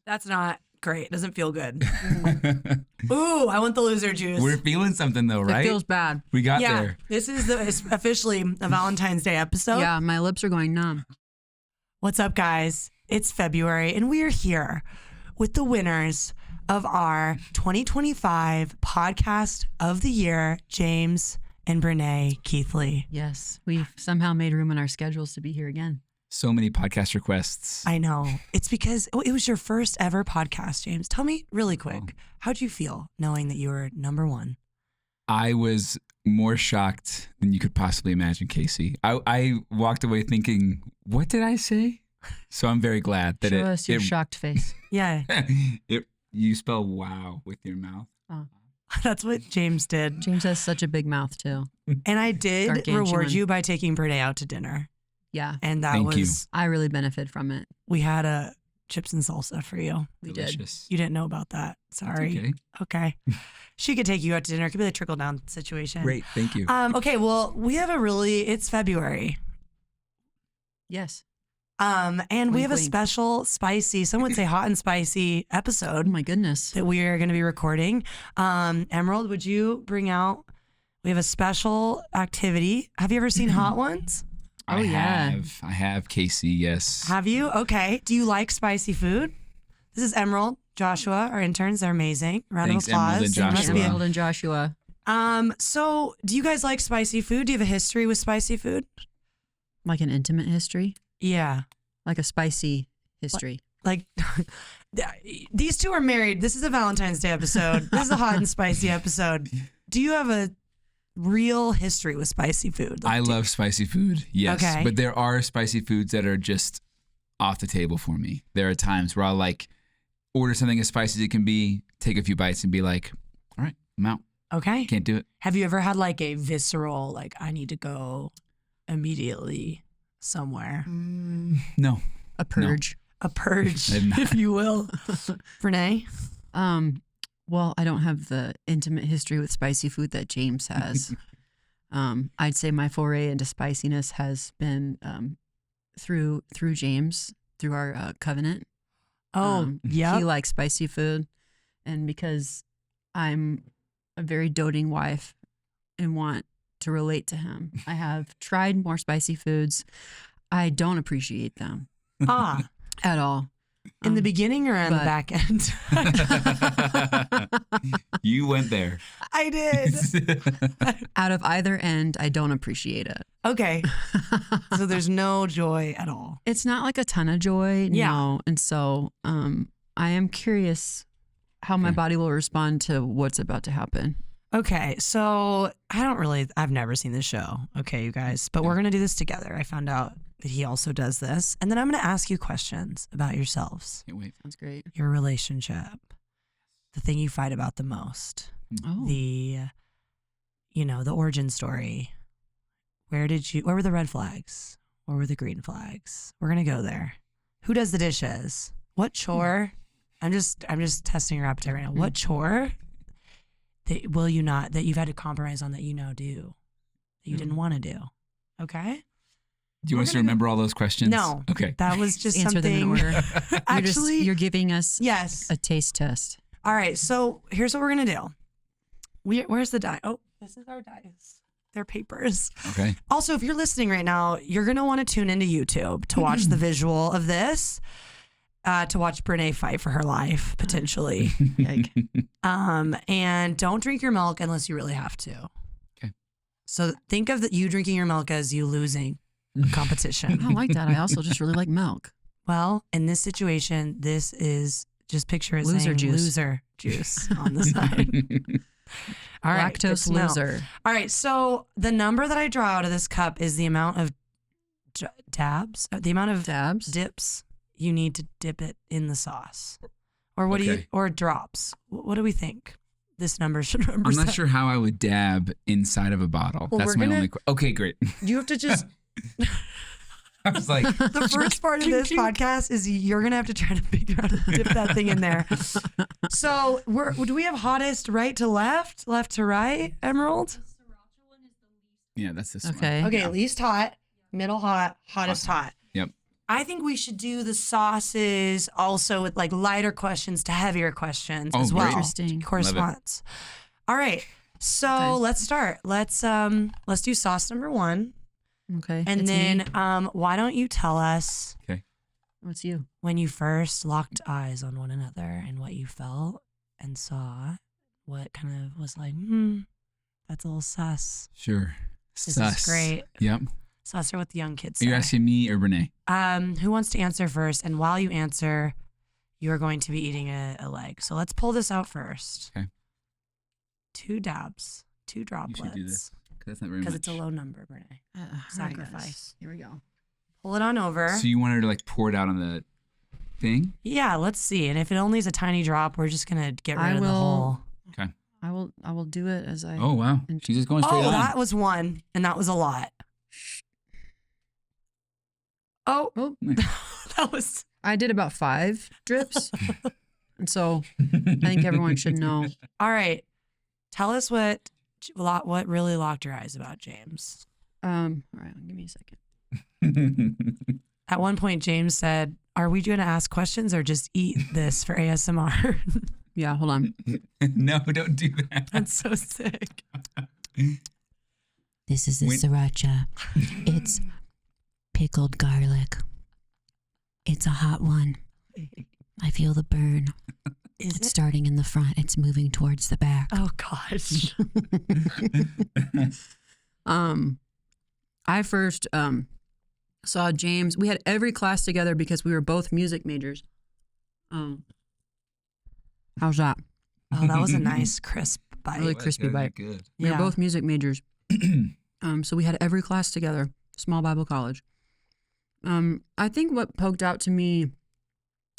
That's not great. Doesn't feel good. Ooh, I want the loser juice. We're feeling something though, right? It feels bad. We got there. This is officially a Valentine's Day episode. Yeah, my lips are going numb. What's up, guys? It's February, and we are here with the winners of our 2025 Podcast of the Year, James and Brene Keithley. Yes, we've somehow made room in our schedules to be here again. So many podcast requests. I know. It's because it was your first ever podcast, James. Tell me really quick, how'd you feel knowing that you were number one? I was more shocked than you could possibly imagine, Casey. I walked away thinking, what did I say? So I'm very glad that Show us your shocked face. Yeah. You spell wow with your mouth. Oh. That's what James did. James has such a big mouth too. And I did Gargantuan. reward you by taking Brene out to dinner. Yeah. And that Thank you. I really benefit from it. We had a chips and salsa for you. We Delicious. You didn't know about that. Sorry. Okay. Okay. She could take you out to dinner. It could be a trickle down situation. Great. Thank you. Okay. Well, we have it's February. Yes. And we have a wink. special spicy, some would say hot and spicy Oh episode my goodness. that we are going to be recording. Emerald, would you bring out, we have a special activity. Have you ever seen Hot Ones? Oh, yeah. I have, Casey, yes. Have you? Okay. Do you like spicy food? This is Emerald, Joshua, our interns. They're amazing. Round Thanks, of applause. Emerald and They must Joshua. be Emerald and Joshua. So do you guys like spicy food? Do you have a history with spicy food? Like an intimate history? Yeah. Like a spicy history. Like these two are married. This is a Valentine's Day episode. This is a hot and spicy episode. Do you have a real history with spicy food? I love spicy food, yes. Okay. But there are spicy foods that are just off the table for me. There are times where I'll order something as spicy as it can be, take a few bites and be like, all right, I'm out. Okay. Can't do it. Have you ever had a visceral, I need to go immediately somewhere? No. A purge. A purge, I've not. if you will. Brene? Well, I don't have the intimate history with spicy food that James has. I'd say my foray into spiciness has been through James, through our covenant. Oh, yeah. He likes spicy food. And because I'm a very doting wife and want to relate to him, I have tried more spicy foods. I don't appreciate them at all. In the beginning or on the back end? You went there. I did. Out of either end, I don't appreciate it. Okay. So there's no joy at all. It's not like a ton of joy, Yeah. no. And so I am curious how my body will respond to what's about to happen. Okay, so I've never seen this show, okay, you guys, but we're going to do this together. I found out that he also does this. And then I'm going to ask you questions about yourselves, Can't wait. Sounds great. your relationship, the thing you fight about the most, Oh. the origin story. Where were the red flags? Where were the green flags? We're going to go there. Who does the dishes? What chore? I'm just testing your appetite right now. What chore that you've had to compromise on that you now do, that you didn't want to do? Okay. Do you want us to remember all those questions? No. Okay. That was just Answer something. them in order. Actually, you're giving us yes. a taste test. All right. So here's what we're gonna do. Where's the die? Oh, this is our dice. They're papers. Okay. Also, if you're listening right now, you're gonna want to tune into YouTube to watch the visual of this. To watch Brene fight for her life, potentially. And don't drink your milk unless you really have to. Okay. So think of you drinking your milk as you losing a competition. I don't like that. I also just really like milk. Well, in this situation, this is just picture it Loser saying juice. loser juice on the side. All right. good Lactose to know. loser. All right. So the number that I draw out of this cup is the amount of dabs, the amount of Dabs. dips you need to dip it in the sauce. Or what Okay. or drops. What do we think this number should represent? I'm not sure how I would dab inside of a bottle. Well, That's we're my gonna- only Okay, great. You have to just, I was like, the first part of this podcast is you're going to have to try to figure out how to dip that thing in there. So do we have hottest right to left to right, Emerald? yeah, that's this Okay. one. Okay, Yeah. least hot, middle hot, hottest hot. Yep. I think we should do the sauces also with like lighter questions to heavier questions Oh, as well. great. Interesting. Corresponds. All right. So Okay. let's start. Let's do sauce number 1. Okay. And it's then me. why don't you tell us What's you? when you first locked eyes on one another and what you felt and saw, what kind of was like, that's a little sus. Sure. This Sus. is great. Yep. Sus are what the young kids Are say. you asking me or Renee? Who wants to answer first? And while you answer, you are going to be eating a leg. So let's pull this out first. Okay. 2 dabs, 2 You droplets. should do this because that's not very much. Because it's a low number, Brene. Sacrifice. Here we go. Pull it on over. So you want her to like pour it out on the thing? Yeah, let's see. And if it only is a tiny drop, we're just gonna get rid I of the will- whole. Okay. I will do it as I. Oh wow. She's just going straight Oh, on. that was 1, and that was a lot. Oh, Oh, that was. I did about 5 drips, and so I think everyone should know. All right. Tell us what really locked your eyes about James. All right, give me a second. At one point, James said, "Are we going to ask questions or just eat this for ASMR?" Yeah, hold on. No, don't do that. That's so sick. This is the When- sriracha. It's pickled garlic. It's a hot one. I feel the burn. Is It's it? starting in the front. It's moving towards the back. Oh gosh. I first saw James. We had every class together because we were both music majors. How's that? Oh, that was a nice crisp bite. Really crispy bite. Good. We Yeah. were both music majors. So we had every class together, small Bible college. I think what poked out to me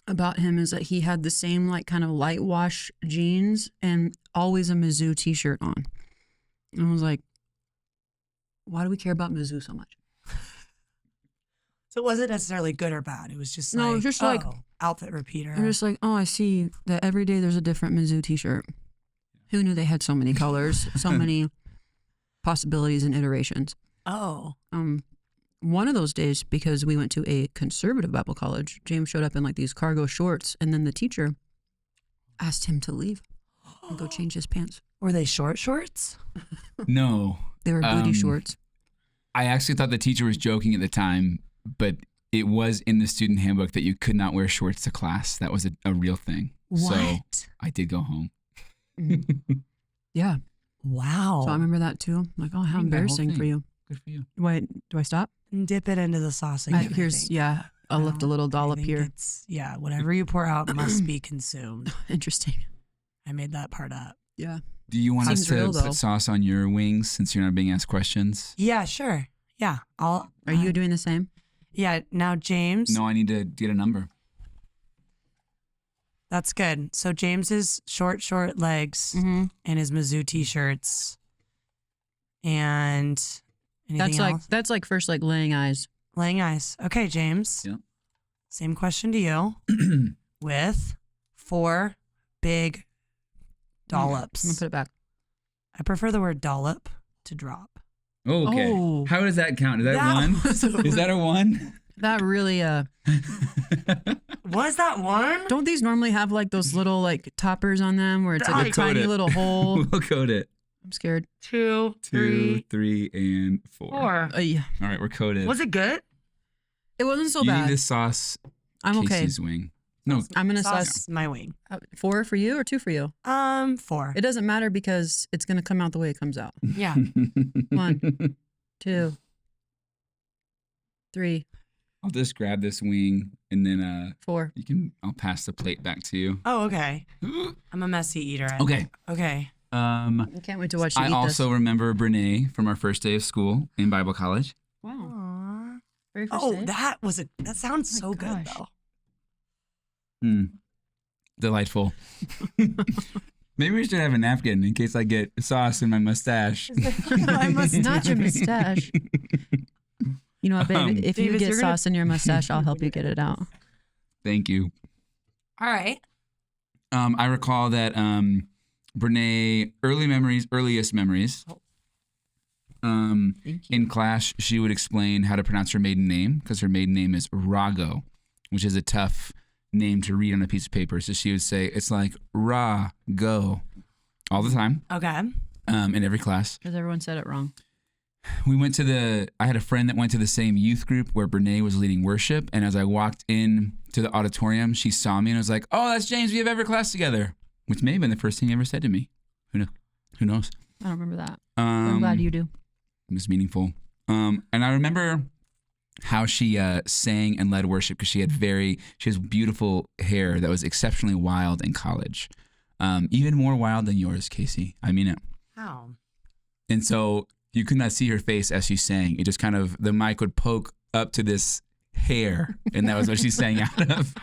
about him is that he had the same like kind of light wash jeans and always a Mizzou t-shirt on. And I was like, why do we care about Mizzou so much? So it wasn't necessarily good or bad. It was just No, like, it was just like- outfit repeater. I'm just like, oh, I see that every day there's a different Mizzou t-shirt. Who knew they had so many colors, so many possibilities and iterations? Oh. One of those days, because we went to a conservative Bible college, James showed up in like these cargo shorts, and then the teacher asked him to leave and go change his pants. Were they short shorts? No. They were booty shorts. I actually thought the teacher was joking at the time, but it was in the student handbook that you could not wear shorts to class. That was a real thing. So What? I did go home. Yeah. Wow. So I remember that too. I'm like, oh, how Reading that whole embarrassing for thing. you. Good for you. Wait, do I stop? Dip it into the sauce again. I think. Yeah, I'll lift a little I dollop think here. it's- Yeah, whatever you pour out must be consumed. Interesting. I made that part up. Yeah. Do you want us Seems to real, though. put sauce on your wings since you're not being asked questions? Yeah, sure. Yeah. Are you doing the same? Yeah. Now, James. No, I need to get a number. That's good. So James's short legs Mm-hmm. and his Mizzou t-shirts and anything else? That's like first like laying eyes. Laying eyes. Okay, James. Yeah. Same question to you with 4 big I'm gonna dollops. put it back. I prefer the word dollop to drop. Oh, okay. Oh. How does that count? Is that That one? was a- Is that a one? That really Was that one? don't these normally have like those little like toppers on them where it's like a Like, tiny code it. little hole? We'll code it. I'm scared. 2, 2, 3, 3, and 4. 4. Yeah. All right, we're coded. Was it good? It wasn't so you bad. need this sauce. I'm okay. Casey's wing. No, I'm gonna Sauce my wing. 4 for you or 2 for you. 4. It doesn't matter because it's gonna come out the way it comes out. Yeah. 1, 2, 3, I'll just grab this wing and then 4. I'll pass the plate back to you. Oh, okay. I'm a messy eater. Okay. Okay. I can't wait to watch you I eat also remember Brene from our first day of school in Bible college. this. Wow. Aww. Very first Oh, day? that sounds Oh so my good gosh. though. Delightful. Maybe we should have a napkin in case I get sauce in my mustache. My mustache. Not your mustache. You know what, babe? If you Davis, get you're gonna- sauce in your mustache, I'll help you get it out. Thank you. All right. I recall that Brene, earliest memories Thank you. In class, she would explain how to pronounce her maiden name because her maiden name is Rago, which is a tough name to read on a piece of paper. So she would say, it's like Ra-go all the time Okay. in every class. Because everyone said it wrong. I had a friend that went to the same youth group where Brene was leading worship. And as I walked in to the auditorium, she saw me and was like, oh, that's James. We have every class together, which may have been the first thing he ever said to me. Who knows? I don't remember that. I'm glad you do. It was meaningful. And I remember how she sang and led worship because she has beautiful hair that was exceptionally wild in college. Even more wild than yours, Casey. I mean it. How? And so you could not see her face as she sang. It just kind of, the mic would poke up to this hair, and that was what she sang out of.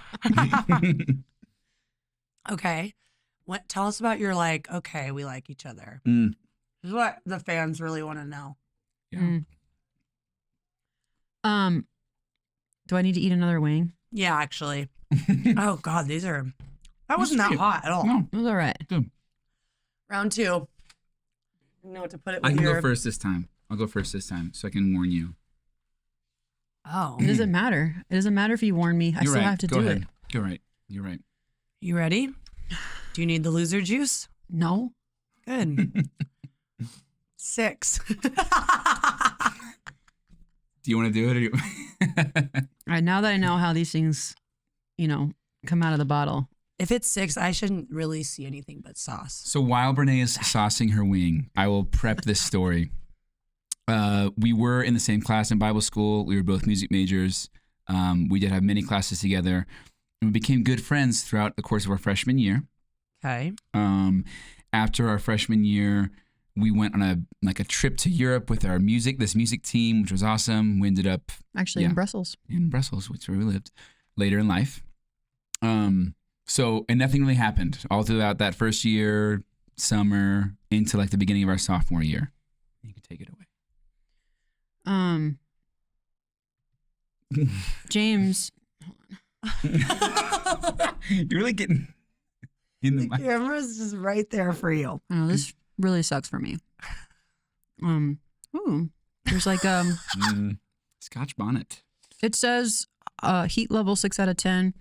Okay. Tell us about your okay, we like each other. Mm. This is what the fans really want to know. Yeah. Do I need to eat another wing? Yeah, actually. Oh, God, that wasn't that hot at all. No, It was all right. good. Round 2. I know what to put it I with can your... go first this time. I'll go first this time so I can warn you. Oh. It doesn't matter. It doesn't matter if you warn me. I You're still right. have to Go do ahead. it. You're right. You're right. You ready? Do you need the loser juice? No. Good. 6. Do you want to do it? Or All right. Now that I know how these things, come out of the bottle. If it's 6, I shouldn't really see anything but sauce. So while Brene is saucing her wing, I will prep this story. We were in the same class in Bible school. We were both music majors. We did have many classes together. And we became good friends throughout the course of our freshman year. Okay. After our freshman year, we went on a trip to Europe with this music team, which was awesome. We ended up Actually, in Brussels. in Brussels, which is where we lived later in life. And nothing really happened all throughout that first year, summer, into the beginning of our sophomore year. You can take it away. James. You're really getting in the mic. Camera's just right there for you. I know this really sucks for me. There's Scotch bonnet. it says heat level 6 out of 10.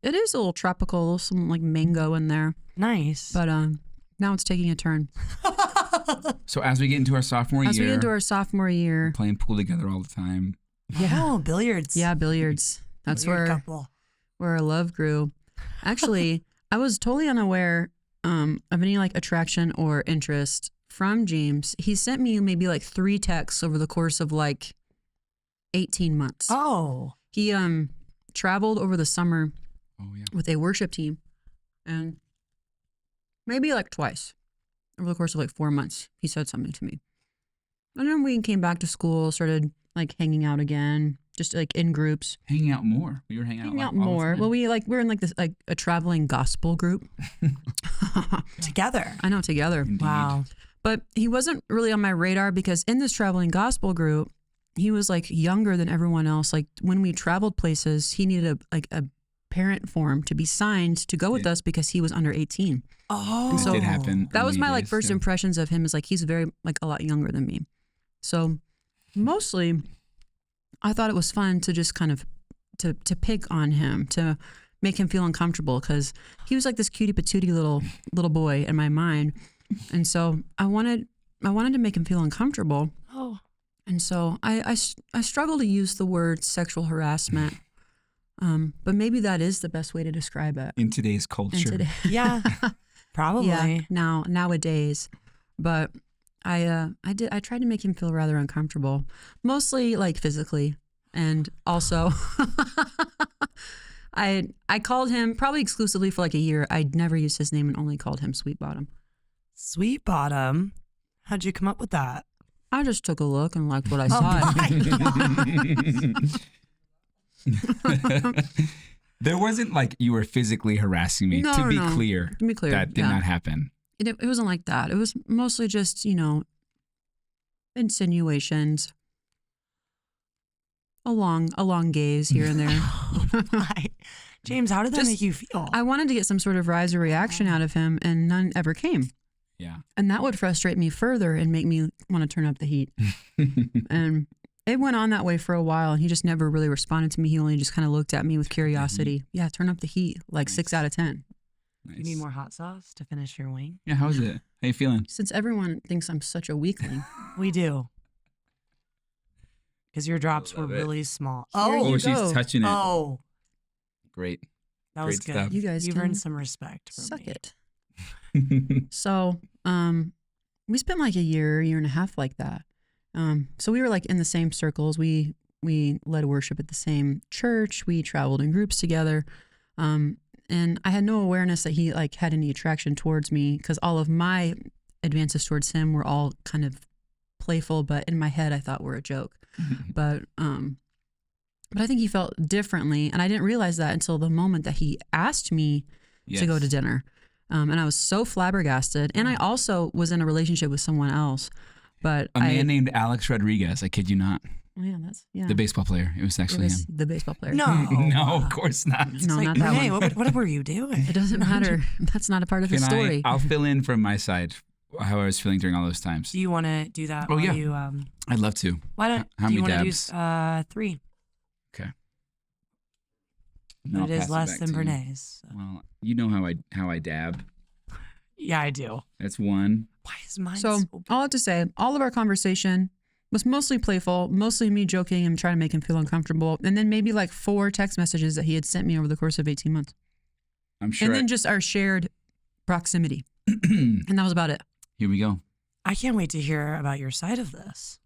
It is a little tropical, some mango in there, Nice. but now it's taking a turn. So as we get into our sophomore As year, we get into our sophomore year, playing pool together all the time. Oh, billiards. yeah, billiards. That's Billiard where couple. our love grew. Actually, I was totally unaware of any attraction or interest from James. He sent me maybe 3 texts over the course of 18 months. Oh. He traveled over the summer Oh yeah. with a worship team, and maybe twice over the course of 4 months, he said something to me. And then we came back to school, started hanging out again, just in groups. Hanging out more. We were hanging out, Hanging out all the more. time. Well, we're in this a traveling gospel group. Together. I know, together. Indeed. Wow. But he wasn't really on my radar because in this traveling gospel group, he was younger than everyone else. When we traveled places, he needed a parent form to be signed to go with us because he was under 18. Oh. This so did happen. That was early my days, first yeah. impressions of him is he's very a lot younger than me. So mostly I thought it was fun to just kind of to pick on him, to make him feel uncomfortable because he was this cutie patootie little boy in my mind. And so I wanted to make him feel uncomfortable. Oh. And so I struggle to use the word sexual harassment. But maybe that is the best way to describe it. In today's culture. Yeah. Probably. Yeah, nowadays. But I tried to make him feel rather uncomfortable, mostly physically, and also I called him probably exclusively for a year. I'd never used his name and only called him Sweet Bottom. Sweet Bottom. How'd you come up with that? I just took a look and liked what I Oh saw. my God. There wasn't you were physically harassing me. No, to be no. clear, To be clear, that did yeah. not happen. It wasn't like that. It was mostly just, insinuations, a long gaze here and there. Oh my. James, how did that Just- make you feel? I wanted to get some sort of rise or reaction out of him, and none ever came. Yeah. And that would frustrate me further and make me want to turn up the heat. And it went on that way for a while. And he just never really responded to me. He only just kind of looked at me with curiosity. Yeah, turn up the heat, like 6 out of 10. Nice. You need more hot sauce to finish your wing? Yeah, how is it? How you feeling? Since everyone thinks I'm such a weakling. We do. Because your drops were Love it. really small. Here Oh, you she's go. touching it. oh, Great. that was Great good. stuff. You guys You've can earned some respect from suck me. it. So, we spent like a year and a half like that. So we were like in the same circles. We led worship at the same church. We traveled in groups together. And I had no awareness that he like had any attraction towards me because all of my advances towards him were all kind of playful, but in my head I thought were a joke. But I think he felt differently, and I didn't realize that until the moment that he asked me to go to dinner. And I was so flabbergasted. And I also was in a relationship with someone else. But A man named Alex Rodriguez. I kid you not. Oh, yeah, that's The baseball player. It was actually him. the baseball player. No. No, of course not. No, Like, not that hey, one. what were you doing? It doesn't matter. That's not a part of the Can story. I'll fill in from my side how I was feeling during all those times. Do you want to do that? Oh, while yeah. You, I'd love to. why don't How do you many want dabs? to do 3? Okay. But I'll it is pass less back than to you. Bernays. So. Well, you know how I dab. Yeah, I do. That's one. Why is mine So all I have to say, all of our conversation was mostly playful, mostly me joking and trying to make him feel uncomfortable. And then maybe like 4 text messages that he had sent me over the course of 18 months. I'm sure. And then just our shared proximity. And that was about it. Here we go. I can't wait to hear about your side of this.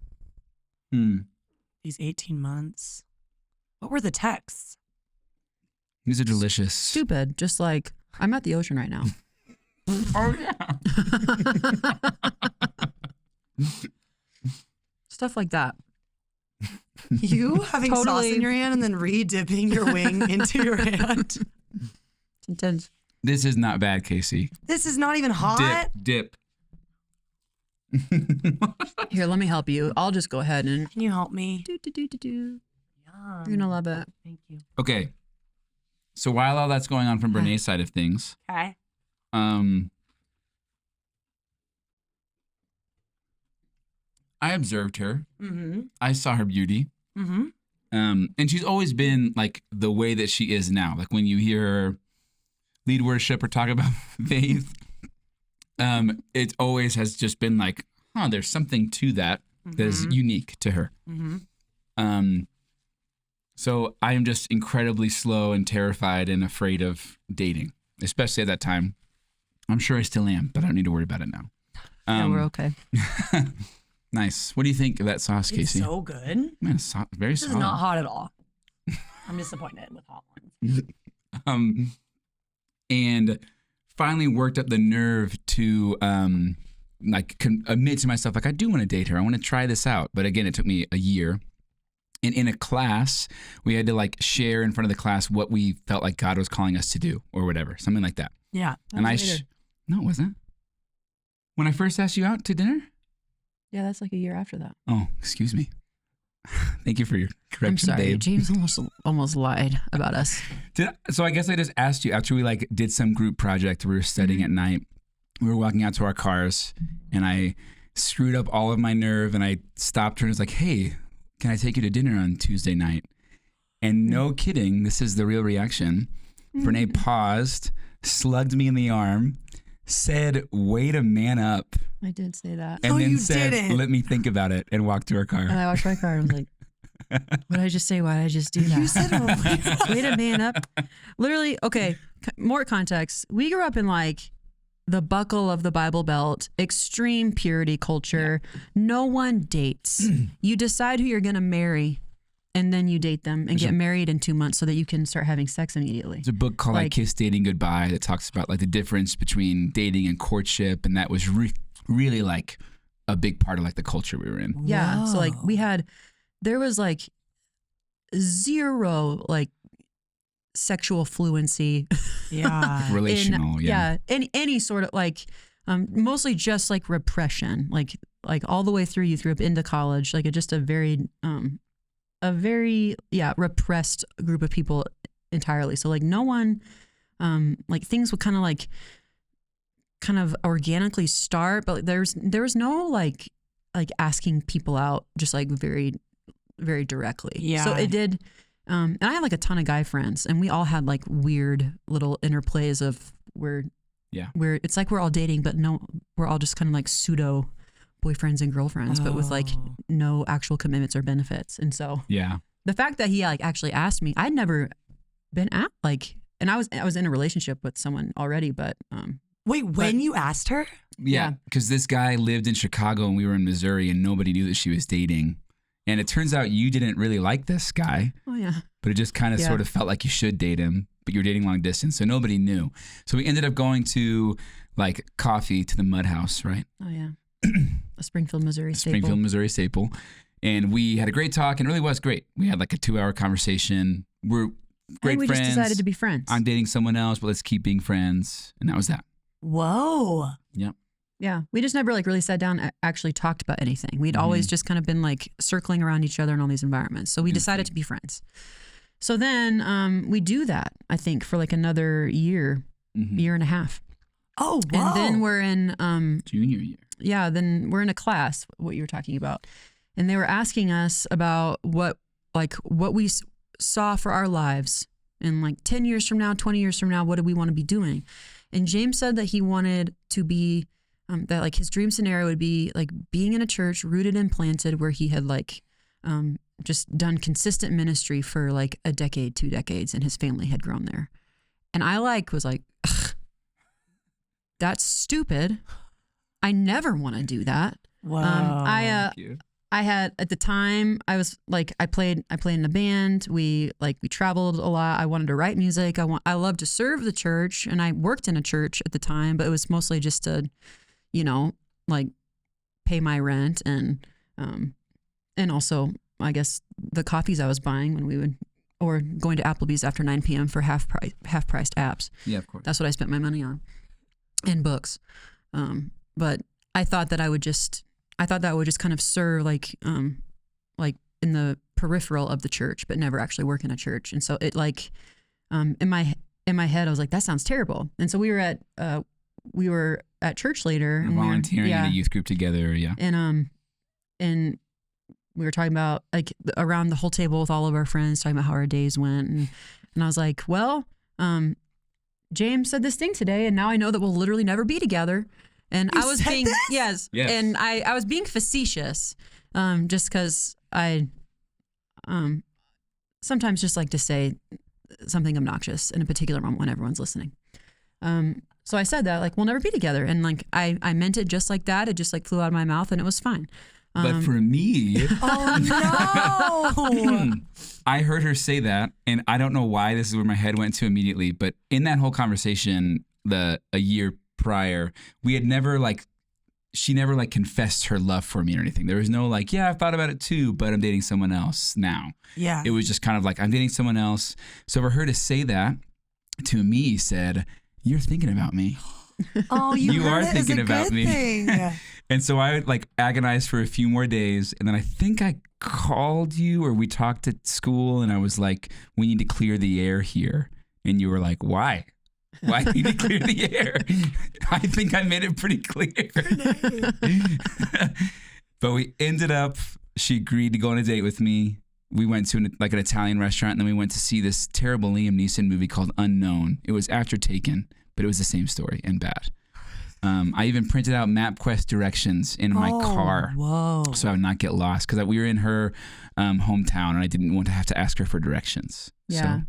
These 18 months. What were the texts? These are delicious. Stupid. Just like, I'm at the ocean right now. Oh yeah. Stuff like that. You having sauce Totally. in your hand and then re-dipping your wing into your hand. It's intense. This is not bad, Casey. This is not even hot. Dip. Here, let me help you. I'll just go ahead and Can you help me? do. Yum. You're gonna love it. Thank you. Okay. So while all that's going on from Bernays' side of things, Okay. I observed her. Mm-hmm. I saw her beauty. Mm-hmm. And she's always been like the way that she is now. Like when you hear her lead worship or talk about faith, it always has just been like, there's something to that that is unique to her. Mm-hmm. So I am just incredibly slow and terrified and afraid of dating, especially at that time. I'm sure I still am, but I don't need to worry about it now. Yeah, we're okay. Nice. What do you think of that sauce, It's Casey? so good. Man, it's very This is solid. not hot at all. I'm disappointed with hot ones. And finally worked up the nerve to admit to myself, like, I do want to date her. I want to try this out. But again, it took me a year. And in a class, we had to like share in front of the class what we felt like God was calling us to do or whatever, something like that. Yeah. And later. no, it wasn't. When I first asked you out to dinner? Yeah, that's like a year after that. Oh, excuse me. Thank you for your correction, I'm sorry. babe. James almost lied about us. So I guess I just asked you after we like did some group project. We were studying at night. We were walking out to our cars, and I screwed up all of my nerve, and I stopped her and was like, "Hey, can I take you to dinner on Tuesday night?" And no kidding, this is the real reaction. Brene paused, slugged me in the arm, said, "Way to man up," I did say that. and No, then you said, didn't. "Let me think about it," and walked to her And car. I watched my car and was like, what did I just say? Why did I just do that? You said, Wait a man up. Literally, okay, more context. We grew up in like the buckle of the Bible Belt, extreme purity culture. No one dates. You decide who you're going to marry, and then you date them and get married in 2 months so that you can start having sex immediately. There's a book called I Like- Kiss Dating Goodbye that talks about like the difference between dating and courtship, and that was really like a big part of like the culture we were in. Yeah. So like Whoa. there was like zero like sexual fluency. Yeah. Relational, yeah. any sort of like mostly just like repression, like all the way through you through up into college, like just a very repressed group of people entirely. So like no one like things would kind of like kind of organically start, but there was no like asking people out just like very, very directly. Yeah. So it did. And I had like a ton of guy friends, and we all had like weird little interplays of where it's like we're all dating, but no, we're all just kind of like pseudo boyfriends and girlfriends, but with like no actual commitments or benefits. And so the fact that he like actually asked me, I'd never been at like, and I was in a relationship with someone already, but wait, when you asked her? Yeah, because this guy lived in Chicago and we were in Missouri, and nobody knew that she was dating. And it turns out you didn't really like this guy. Oh yeah. But it just kind of sort of felt like you should date him, but you're dating long distance, so nobody knew. So we ended up going to like coffee to the Mud House, right? Oh yeah. A Springfield, Missouri staple. Springfield, Missouri staple. And we had a great talk, and it really was great. We had like a 2-hour conversation. We're great we friends. just decided to be friends. I'm dating someone else, but let's keep being friends. And that was that. Whoa. Yep. Yeah, we just never like really sat down and actually talked about anything. We'd always just kind of been like circling around each other in all these environments. So we decided to be friends. So then we do that, I think, for like another year, year and a half. Oh, wow. And then we're in junior year. Yeah, then we're in a class, what you were talking about. And they were asking us about what we saw for our lives in like 10 years from now, 20 years from now, what do we want to be doing? And James said that he wanted to be that like his dream scenario would be like being in a church rooted and planted where he had like just done consistent ministry for like a decade, 2 decades, and his family had grown there. And I was like, ugh, that's stupid. I never want to do that. Wow. I had at the time I was like I played in a band. We traveled a lot. I wanted to write music. I loved to serve the church, and I worked in a church at the time, but it was mostly just to, like pay my rent and also I guess the coffees I was buying when we would, or going to Applebee's after 9 p.m. for half priced apps. Yeah, of course. That's what I spent my money on, and books. But I thought that would just kind of serve like in the peripheral of the church, but never actually work in a church. And so it in my head, I was like, that sounds terrible. And so we were at church later, and volunteering in a youth group together. Yeah. And we were talking about like around the whole table with all of our friends, talking about how our days went. And I was like, well, James said this thing today, and now I know that we'll literally never be together. And I was being, yes. And I was being facetious, just because I sometimes just like to say something obnoxious in a particular moment when everyone's listening. So I said that, like, we'll never be together. And like, I meant it just like that. It just like flew out of my mouth, and it was fine. But for me, oh no! I heard her say that, and I don't know why this is where my head went to immediately. But in that whole conversation, a year prior, we had never she never confessed her love for me or anything. There was no like, yeah, I've thought about it too, but I'm dating someone else now. Yeah. It was just kind of like, I'm dating someone else. So for her to say that to me said, you're thinking about me. Oh, you are it thinking as a about good me. Thing. And so I agonized for a few more days. And then I think I called you, or we talked at school, and I was like, we need to clear the air here. And you were like, why? Why do you need to clear the air? I think I made it pretty clear. But we ended up, she agreed to go on a date with me. We went to an Italian restaurant, and then we went to see this terrible Liam Neeson movie called Unknown. It was after Taken, but it was the same story and bad. I even printed out MapQuest directions in my car, so I would not get lost, because we were in her hometown, and I didn't want to have to ask her for directions. Yeah. So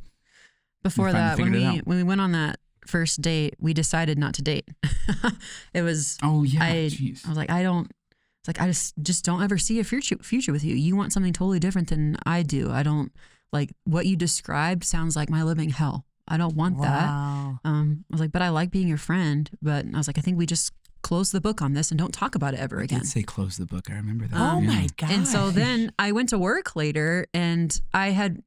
before that, when we went on that first date, we decided not to date. It was. Oh yeah. I was like, I just don't ever see a future with you. You want something totally different than I do. I don't like what you described. Sounds like my living hell. I don't want that. I was like, but I like being your friend. But I was like, I think we just close the book on this and don't talk about it ever again. I did say close the book. I remember that. Oh my God. And so then I went to work later, and I had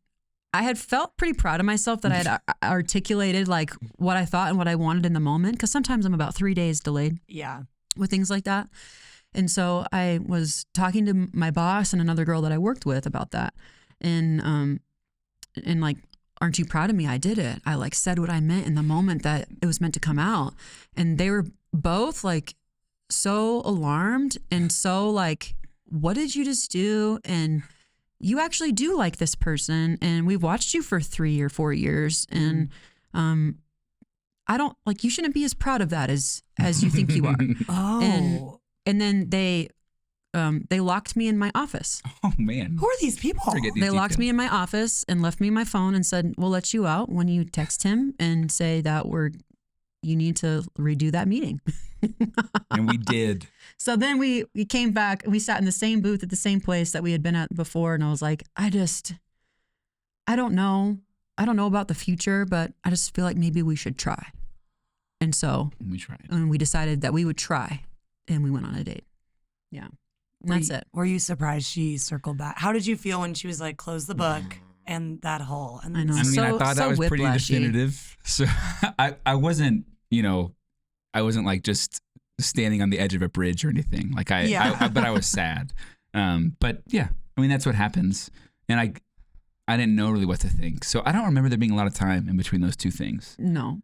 felt pretty proud of myself that I had articulated like what I thought and what I wanted in the moment. Because sometimes I'm about 3 days delayed. Yeah. With things like that. And so I was talking to my boss and another girl that I worked with about that. And like aren't you proud of me? I did it. I like said what I meant in the moment that it was meant to come out. And they were both like so alarmed and so like, what did you just do? And you actually do like this person, and we've watched you for 3 or 4 years, and I don't like, you shouldn't be as proud of that as you think you are. Oh. And then they locked me in my office. Oh man. Who are these people? Forget these They locked details. me in my office and left me my phone and said, "We'll let you out when you text him and say that you need to redo that meeting." And we did. So then we came back. We sat in the same booth at the same place that we had been at before, and I was like, I don't know. I don't know about the future, but I just feel like maybe we should try. And so We tried. and we decided that we would try, and we went on a date. Yeah. And that's it. Were you surprised she circled back? How did you feel when she was like, close the book and that whole? And I know. I mean, I So- thought that so was pretty whiplashy. definitive. So I wasn't, I wasn't like just standing on the edge of a bridge or anything. Like but I was sad. But yeah, I mean, that's what happens. And I didn't know really what to think. So I don't remember there being a lot of time in between those two things. No.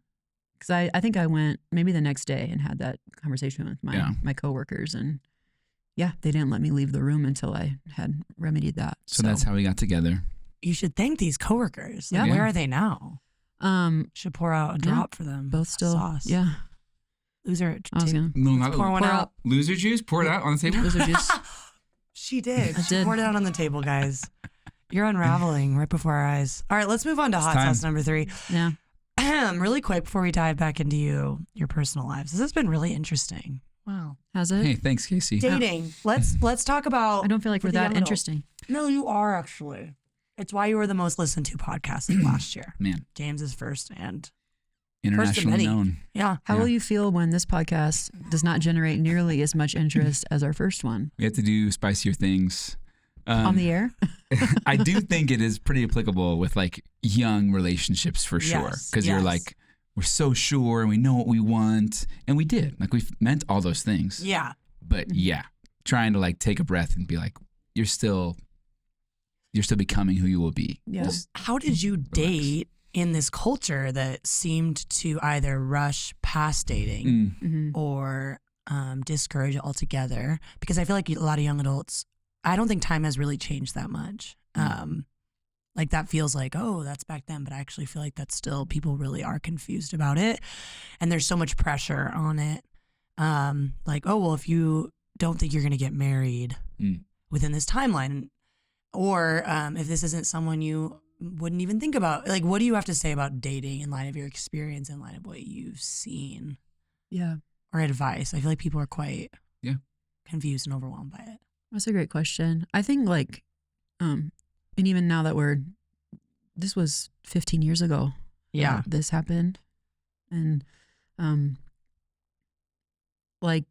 Because I think I went maybe the next day and had that conversation with my coworkers, and yeah, they didn't let me leave the room until I had remedied that. So that's how we got together. You should thank these coworkers. Like, Yeah. where are they now? Should pour out a Yeah. drop for them. both still, Sauce. yeah. Loser. I was gonna No, not Pour one pour out. out. loser juice. Pour it out on the table. Those are just She did. I She did. poured it out on the table, guys. You're unraveling right before our eyes. All right, let's move on to hot time. sauce number 3. yeah. Really quick before we dive back into your personal lives. This has been really interesting. Wow. Has it? Hey, thanks, Casey. Dating. Let's talk about. I don't feel like for we're the that young adult. interesting. No, you are actually. It's why you were the most listened to podcast last year. Man, James is first, and internationally many. known. yeah. How Yeah. will you feel when this podcast does not generate nearly as much interest as our first one We have to do spicier things. on the air? I do think it is pretty applicable with like young relationships for sure. Yes, Because you're yes. like, we're so sure and we know what we want. And we did. Like we've meant all those things. Yeah. But yeah, trying to like take a breath and be like, you're still becoming who you will be. Yeah. Just How did you date in this culture that seemed to either rush past dating Mm-hmm. or discourage it altogether? Because I feel like a lot of young adults, I don't think time has really changed that much. Like that feels like, oh, that's back then, but I actually feel like that's still, people really are confused about it. And there's so much pressure on it. Like, oh, well, if you don't think you're going to get married within this timeline, or if this isn't someone you wouldn't even think about, like, what do you have to say about dating in light of your experience, in light of what you've seen, Yeah. or advice? I feel like people are quite confused and overwhelmed by it. That's a great question. I think like, and even now that this was 15 years ago. Yeah. that this happened. And, like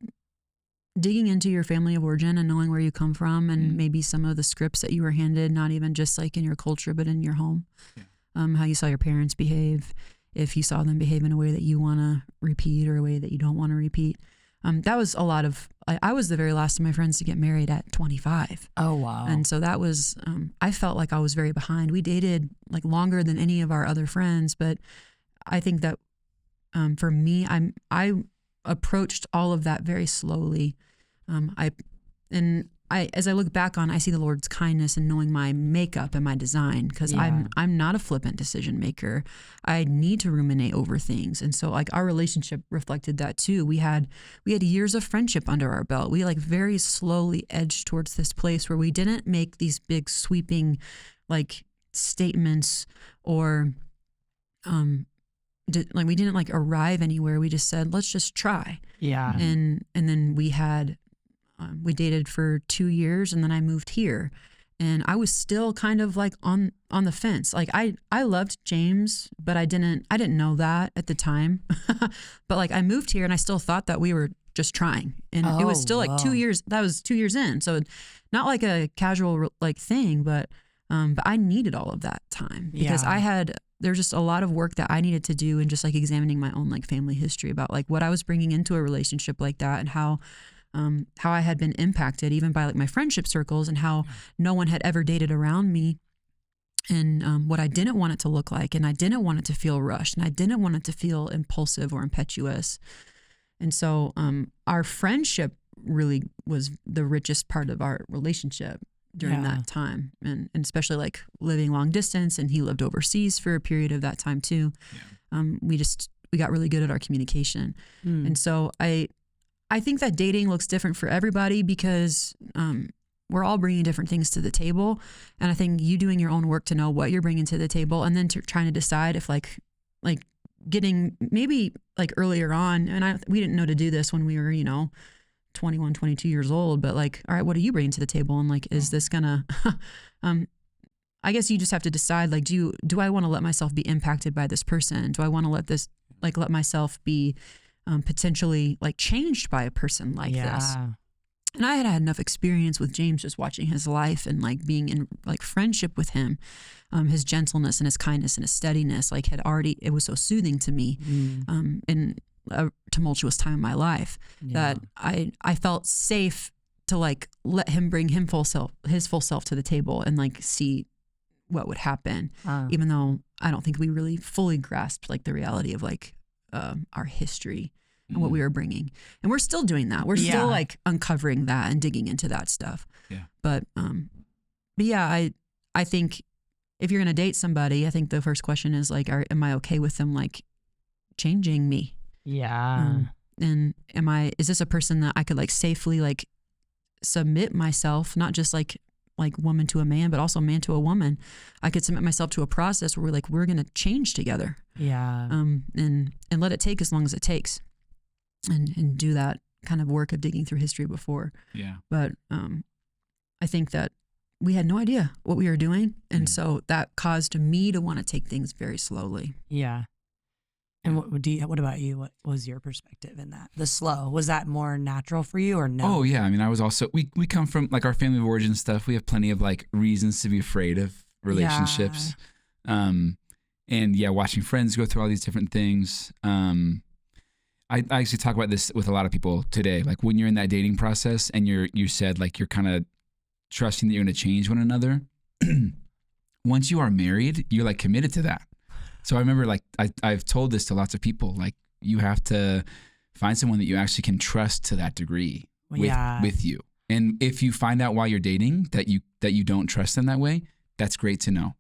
digging into your family of origin and knowing where you come from and maybe some of the scripts that you were handed, not even just like in your culture, but in your home, how you saw your parents behave, if you saw them behave in a way that you want to repeat or a way that you don't want to repeat. That was a lot of, I was the very last of my friends to get married at 25. Oh, wow. And so that was, I felt like I was very behind. We dated like longer than any of our other friends, but I think that for me, I approached all of that very slowly. As I look back on, I see the Lord's kindness in knowing my makeup and my design, because I'm not a flippant decision maker. I need to ruminate over things, and so like our relationship reflected that too. We had years of friendship under our belt. We like very slowly edged towards this place where we didn't make these big sweeping like statements or we didn't like arrive anywhere. We just said, let's just try. Yeah. And then we dated for 2 years, and then I moved here, and I was still kind of like on the fence. Like I loved James, but I didn't know that at the time. But like I moved here and I still thought that we were just trying, and it was still like 2 years. That was 2 years in. So not like a casual like thing, but I needed all of that time because there's just a lot of work that I needed to do, and just like examining my own like family history about like what I was bringing into a relationship like that, and how I had been impacted even by like my friendship circles, and how no one had ever dated around me and what I didn't want it to look like, and I didn't want it to feel rushed, and I didn't want it to feel impulsive or impetuous. And so our friendship really was the richest part of our relationship during that time, and especially like living long distance, and he lived overseas for a period of that time too. We got really good at our communication. And so I think that dating looks different for everybody because we're all bringing different things to the table. And I think you doing your own work to know what you're bringing to the table, and then trying to decide if like getting maybe like earlier on, and we didn't know to do this when we were, 21, 22 years old, but like, all right, what are you bringing to the table? And like, is this gonna, I guess you just have to decide, like, do I want to let myself be impacted by this person? Do I want to let myself be potentially like changed by a person like this? And I had enough experience with James just watching his life and like being in like friendship with him. His gentleness and his kindness and his steadiness, like it was so soothing to me in a tumultuous time in my life that I felt safe to like let him bring his full self to the table and like see what would happen, even though I don't think we really fully grasped like the reality of like our history and what we were bringing. And we're still doing that. We're still like uncovering that and digging into that stuff. But yeah, I think if you're going to date somebody, I think the first question is like, am I okay with them like changing me? And is this a person that I could like safely like submit myself, not just like woman to a man, but also man to a woman. I could submit myself to a process where we're going to change together. And let it take as long as it takes, and do that kind of work of digging through history before. But I think that we had no idea what we were doing. And so that caused me to want to take things very slowly. And what about you? What was your perspective in that? The slow, was that more natural for you or no? Oh yeah. I mean, I was also, we come from like our family of origin stuff. We have plenty of like reasons to be afraid of relationships. And yeah, watching friends go through all these different things. I actually talk about this with a lot of people today. Like when you're in that dating process and you said like, you're kind of trusting that you're going to change one another. Once you are married, you're like committed to that. So I remember like, I've told this to lots of people, like you have to find someone that you actually can trust to that degree with you. And if you find out while you're dating that you don't trust them that way, that's great to know.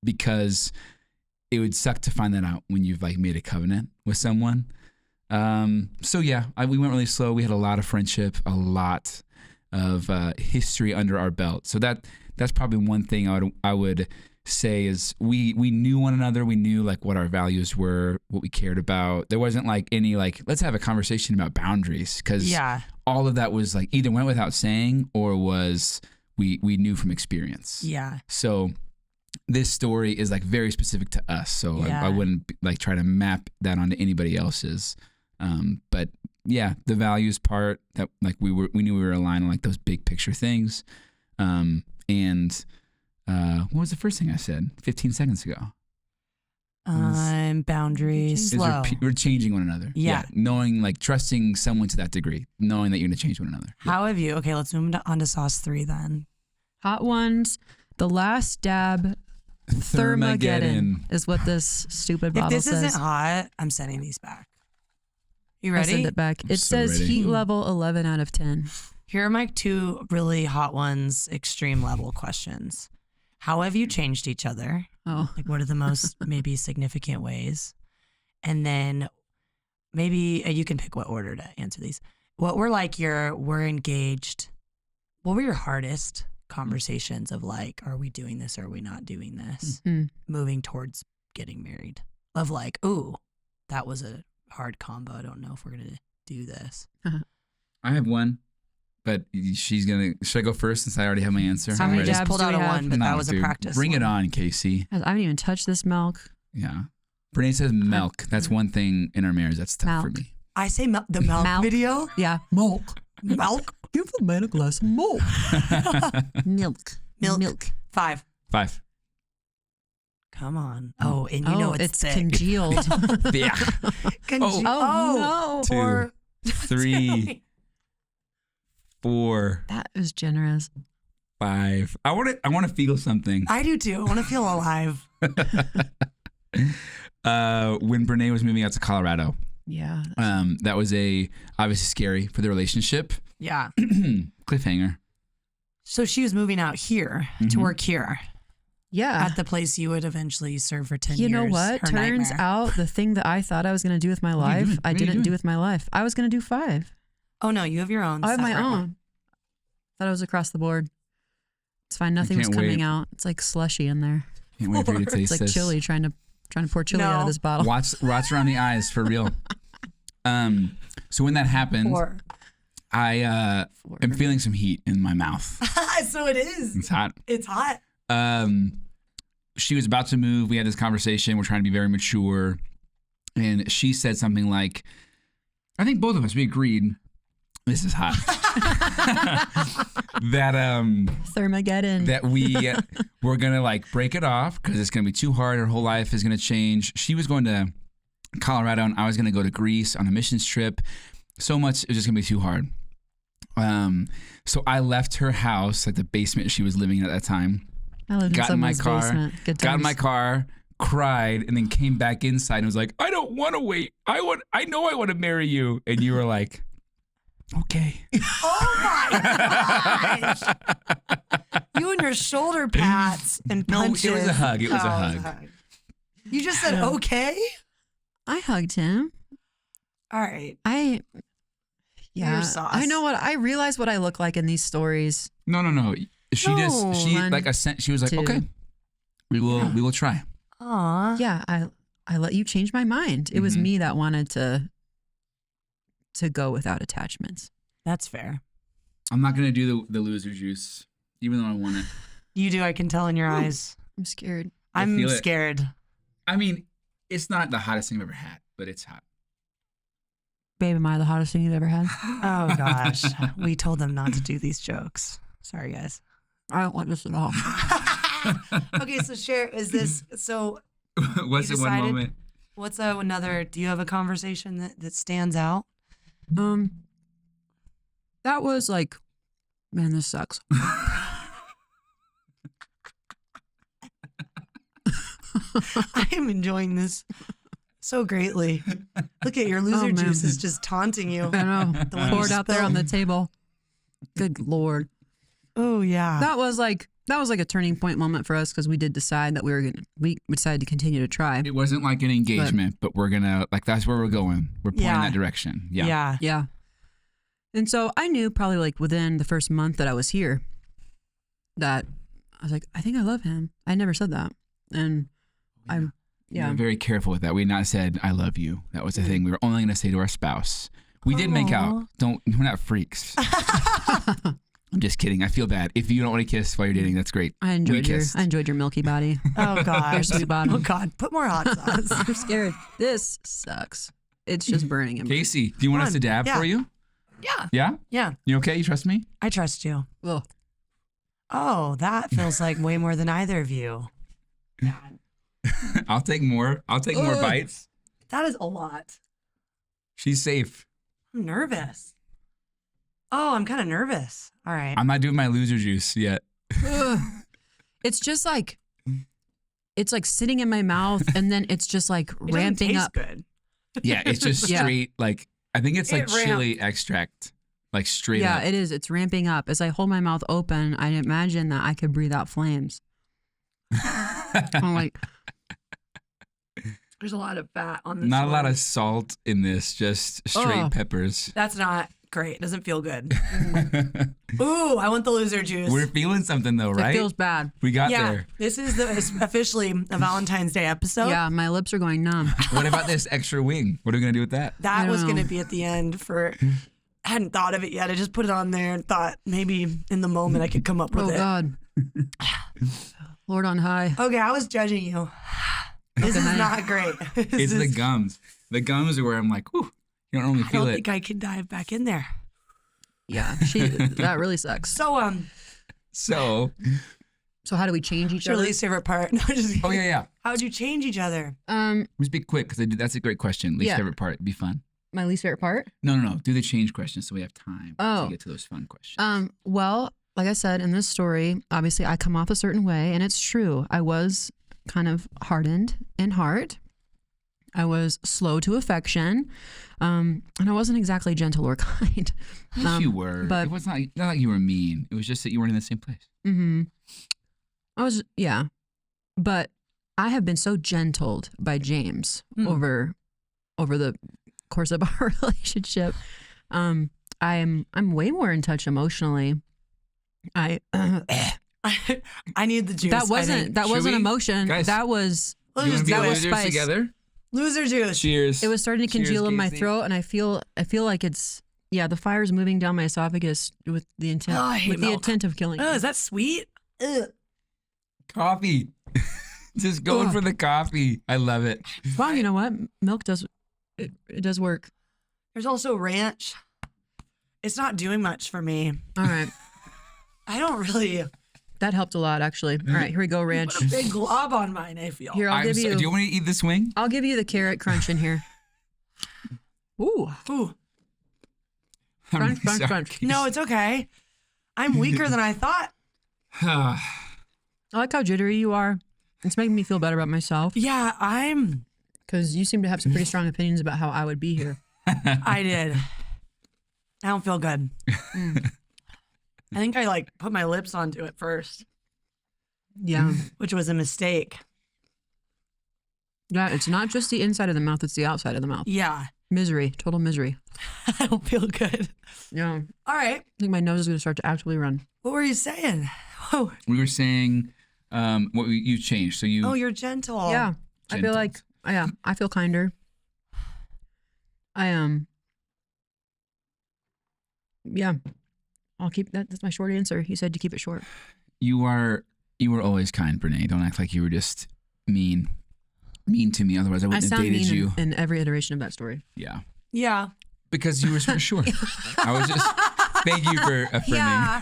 Because it would suck to find that out when you've like made a covenant with someone. So yeah, we went really slow. We had a lot of friendship, a lot of history under our belt. So that's probably one thing I would say is we knew one another. We knew like what our values were, what we cared about. There wasn't like any like, let's have a conversation about boundaries, because all of that was like either went without saying or was we knew from experience. So this story is like very specific to us. So I wouldn't like try to map that onto anybody else's. But yeah, the values part that like we knew we were aligned on like those big picture things. What was the first thing I said 15 seconds ago? Boundaries, slow. We're changing one another. Knowing, like trusting someone to that degree, knowing that you're going to change one another. How have you, okay, let's move on to sauce 3 then. Hot ones, the last dab, Thermageddon is what this stupid bottle says. If this isn't hot, I'm sending these back. You ready? I'll send it back. It says ready. heat level 11 out of 10. Here are my 2 really hot ones, extreme level questions. How have you changed each other? Like what are the most maybe significant ways? And then maybe you can pick what order to answer these. What were like we're engaged. What were your hardest conversations of like, are we doing this or are we not doing this? Moving towards getting married. Of like, ooh, that was a hard combo. I don't know if we're going to do this. I have one. But should I go first since I already have my answer? How many I just dabs pulled do out we a have? one, but that was a practice. Bring one. it on, Casey. I haven't even touched this milk. Yeah. Brene says milk. That's one thing in our marriage that's tough for me. I say the milk video. Yeah. Milk. Give the man a glass of milk. Milk. 5. Come on. Oh, and you know it's thick. Congealed. Yeah. Oh, no. 2, 3, 4. That is generous. 5. I want to feel something. I do too. I want to feel alive. When Brene was moving out to Colorado, Yeah. that was obviously scary for the relationship. Yeah. Cliffhanger. So she was moving out here to work here Yeah. at the place you would eventually serve for 10 years. You know what? Her Turns nightmare. out the thing that I thought I was going to do with my What are you life, doing? I What are you didn't doing? do with my life. I was going to do 5. Oh no, you have your own. I have my separate own. one. Thought it was across the board. It's fine. Nothing was can't coming wait. out. It's like slushy in there. Can't wait for you to It's taste like this. chili, trying to pour chili out of No. this bottle. Watch around the eyes for real. So when that happened, Or I am feeling some heat in my mouth. so it is. It's hot. It's hot. She was about to move. We had this conversation. We're trying to be very mature. And she said something like, I think both of us, we agreed, this is hot. that Thermageddon. that we're going to like break it off because it's going to be too hard. Her whole life is going to change. She was going to Colorado and I was going to go to Greece on a missions trip. So much, it was just going to be too hard. So I left her house, like the basement she was living in at that time. I lived in Got in my someone's car, basement. Good got in my times. car, cried, and then came back inside and was like, I don't want to wait. I know I want to marry you. And you were like, okay. Oh my gosh. You and your shoulder pats and No, it punches. was a hug. It was a Oh, hug. You just said okay? I hugged him. All right. Yeah. sauce. I know what I realize what I look like in these stories. No. She No. just, she One, like, she was like, two. okay, we will try. Aw. Yeah, I let you change my mind. It was Mhm. me that wanted to go without attachments. That's fair. I'm not going to do the loser juice, even though I want it. You do. I can tell in your eyes. I'm scared. I I'm feel it. scared. I mean, it's not the hottest thing I've ever had, but it's hot. Babe, am I the hottest thing you've ever had? Oh gosh. We told them not to do these jokes. Sorry, guys. I don't like this at all. Okay, so share. Is this so? What's You the one decided? moment? What's another? Do you have a conversation that stands out? That was like, man, this sucks. I am enjoying this so greatly. Look at your loser man. juice is just taunting you. I know. The one you Poured out there on the spilled. table. Good Lord. Oh yeah. That was like a turning point moment for us because we did decide that we decided to continue to try. It wasn't like an engagement, but we're gonna that's where we're going. We're pointing Yeah. that direction. Yeah. Yeah. Yeah. And so I knew probably like within the first month that I was here that I was like, I think I love him. I never said that. And We yeah. were very careful with that. We had not said I love you. That was the thing. We were only gonna say to our spouse. We did make out. We're not freaks. I'm just kidding. I feel bad. If you don't want to kiss while you're dating, that's great. I enjoyed your milky body. Oh god. Your sweet bottom. Oh god. Put more hot sauce. I'm scared. This sucks. It's just burning him. Casey, do you want us to dab Yeah. for you? Yeah. Yeah? Yeah. You okay? You trust me? I trust you. Ugh. Oh, that feels like way more than either of you. I'll take more. I'll take more Ugh. bites. That is a lot. She's safe. I'm nervous. Oh, I'm kind of nervous. All right. I'm not doing my loser juice yet. Ugh. It's just like, it's like sitting in my mouth and then it's just like It doesn't ramping taste up. good. Yeah, it's just Yeah. straight like I think it's like It ramp- chili extract. Like straight Yeah, up. it is. It's ramping up. As I hold my mouth open, I imagine that I could breathe out flames. I'm like, There's a lot of fat on this. Not a lot one. of salt in this, just straight Oh. peppers. That's not great. It doesn't feel good. Ooh, I want the loser juice. We're feeling something though, it right? feels bad. We got yeah, there. this is officially a Valentine's Day episode. Yeah, my lips are going numb. What about this extra wing? What are we gonna do with that? That I was know. going to be at the end for. I hadn't thought of it yet. I just put it on there and thought maybe in the moment I could come up with Oh it. God. Lord on high. Okay, I was judging you. This is Okay. not great. It's the gums. The gums are where I'm like, whew, you don't normally I feel don't it. think I can dive back in there. Yeah, that really sucks. So So, So how do we change each it's your other? least favorite part. No, just kidding. oh yeah. How would you change each other? Let's be quick because that's a great question. Least Yeah. favorite part. It'd be fun. My least favorite part? No. Do the change question so we have time Oh. to get to those fun questions. Well, like I said, in this story, obviously I come off a certain way, and it's true. I was kind of hardened in heart. I was slow to affection, and I wasn't exactly gentle or kind. Yes, you were. but- It was not like you were mean. It was just that you weren't in the same place. Mm-hmm. But I have been so gentled by James over the course of our relationship. I'm way more in touch emotionally. I need the juice. That wasn't Should we? emotion. Guys, that was Let's You just want to do be it. was losers spice. together? Loser juice. Cheers. it was starting to Cheers, congeal in my Casey. throat, and I feel like it's the fire's moving down my esophagus with the intent Oh, I hate milk. of killing Oh, me. is that sweet? Ugh. Coffee. Just going Ugh. for the coffee. I love it. Well, you know what? Milk does it does work. There's also ranch. It's not doing much for me. All right. I don't really That helped a lot, actually. All right, here we go, ranch. put a big glob on mine, I feel. Here, I'll give you. Do you want me to eat this wing? I'll give you the carrot crunch in here. Ooh, Ooh. I'm crunch, crunch, sorry. crunch. No, it's okay. I'm weaker than I thought. I like how jittery you are. It's making me feel better about myself Yeah, because you seem to have some pretty strong opinions about how I would be here. I did. I don't feel good. I think I put my lips onto it first, Yeah, which was a mistake. yeah. It's not just the inside of the mouth; it's the outside of the mouth. Yeah. Misery, total misery. I don't feel good. Yeah, I All right. think my nose is going to start to actively run. What were you saying? Oh, We were saying you changed. So you. oh, you're gentle. Yeah, I feel Gentle. like I feel kinder. I am. Yeah, I'll keep that. That's my short answer. You said to keep it short. You were always kind, Brene. Don't act like you were just mean to me. Otherwise, I I wouldn't have sound dated mean you. in every iteration of that story. Yeah, Yeah. because you were sure. I was just. Thank you for affirming. Yeah.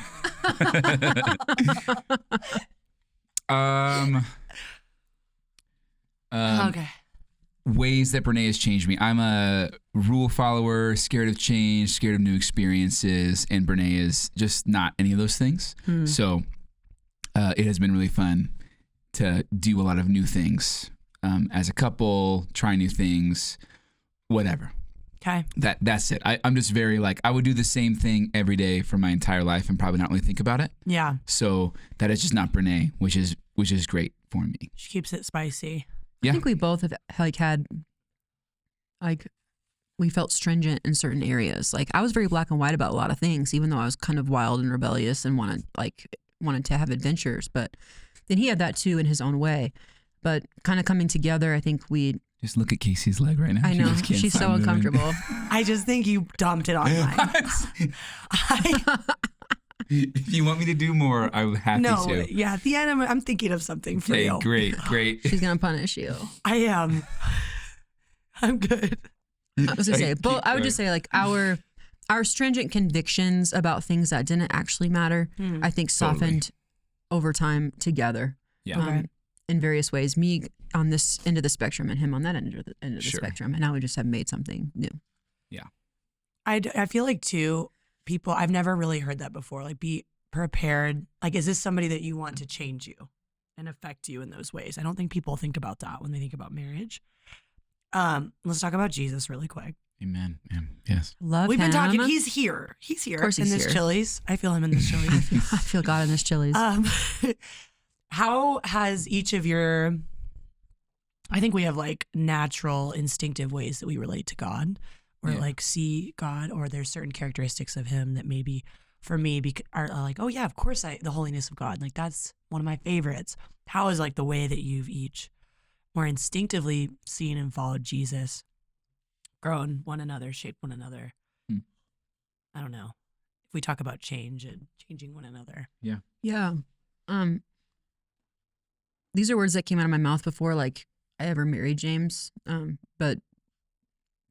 Okay. Ways that Brene has changed me. I'm a rule follower, scared of change, scared of new experiences, and Brene is just not any of those things. So it has been really fun to do a lot of new things as a couple, try new things, whatever. Okay. That's it. I'm just very I would do the same thing every day for my entire life and probably not really think about it. Yeah. So that is just not Brene, which is great for me. She keeps it spicy. Yeah. I think we both have had we felt stringent in certain areas. I was very black and white about a lot of things, even though I was kind of wild and rebellious and wanted to have adventures. But then he had that too in his own way. But kind of coming together, I think we. Just look at Casey's leg right now. I She know just can't she's so stop moving. uncomfortable. I just think you dumped it on mine. If you want me to do more, I'm happy No, to. yeah. At the end, I'm thinking of something for Okay, you. great. She's gonna punish you. I am. I'm good. I was gonna say, Keep but I would going. just say our stringent convictions about things that didn't actually matter, I think softened over time together. Yeah. Okay. In various ways. Me on this end of the spectrum and him on that end of the Sure. spectrum, and now we just have made something new. I feel like too, people, I've never really heard that before. Be prepared. Is this somebody that you want to change you and affect you in those ways? I don't think people think about that when they think about marriage. Let's talk about Jesus really quick. Amen. Yes. Love We've him. been talking. He's here. He's here. Of course in he's this here. Chili's. I feel him in this Chili's. I feel God in this Chili's. How has each of your, I think we have natural instinctive ways that we relate to God or Yeah. see God, or there's certain characteristics of him that maybe for me are oh yeah, of course the holiness of God. That's one of my favorites. How is the way that you've each more instinctively seen and followed Jesus, grown one another, shaped one another? I don't know. If we talk about change and changing one another. Yeah. These are words that came out of my mouth before I ever married James. But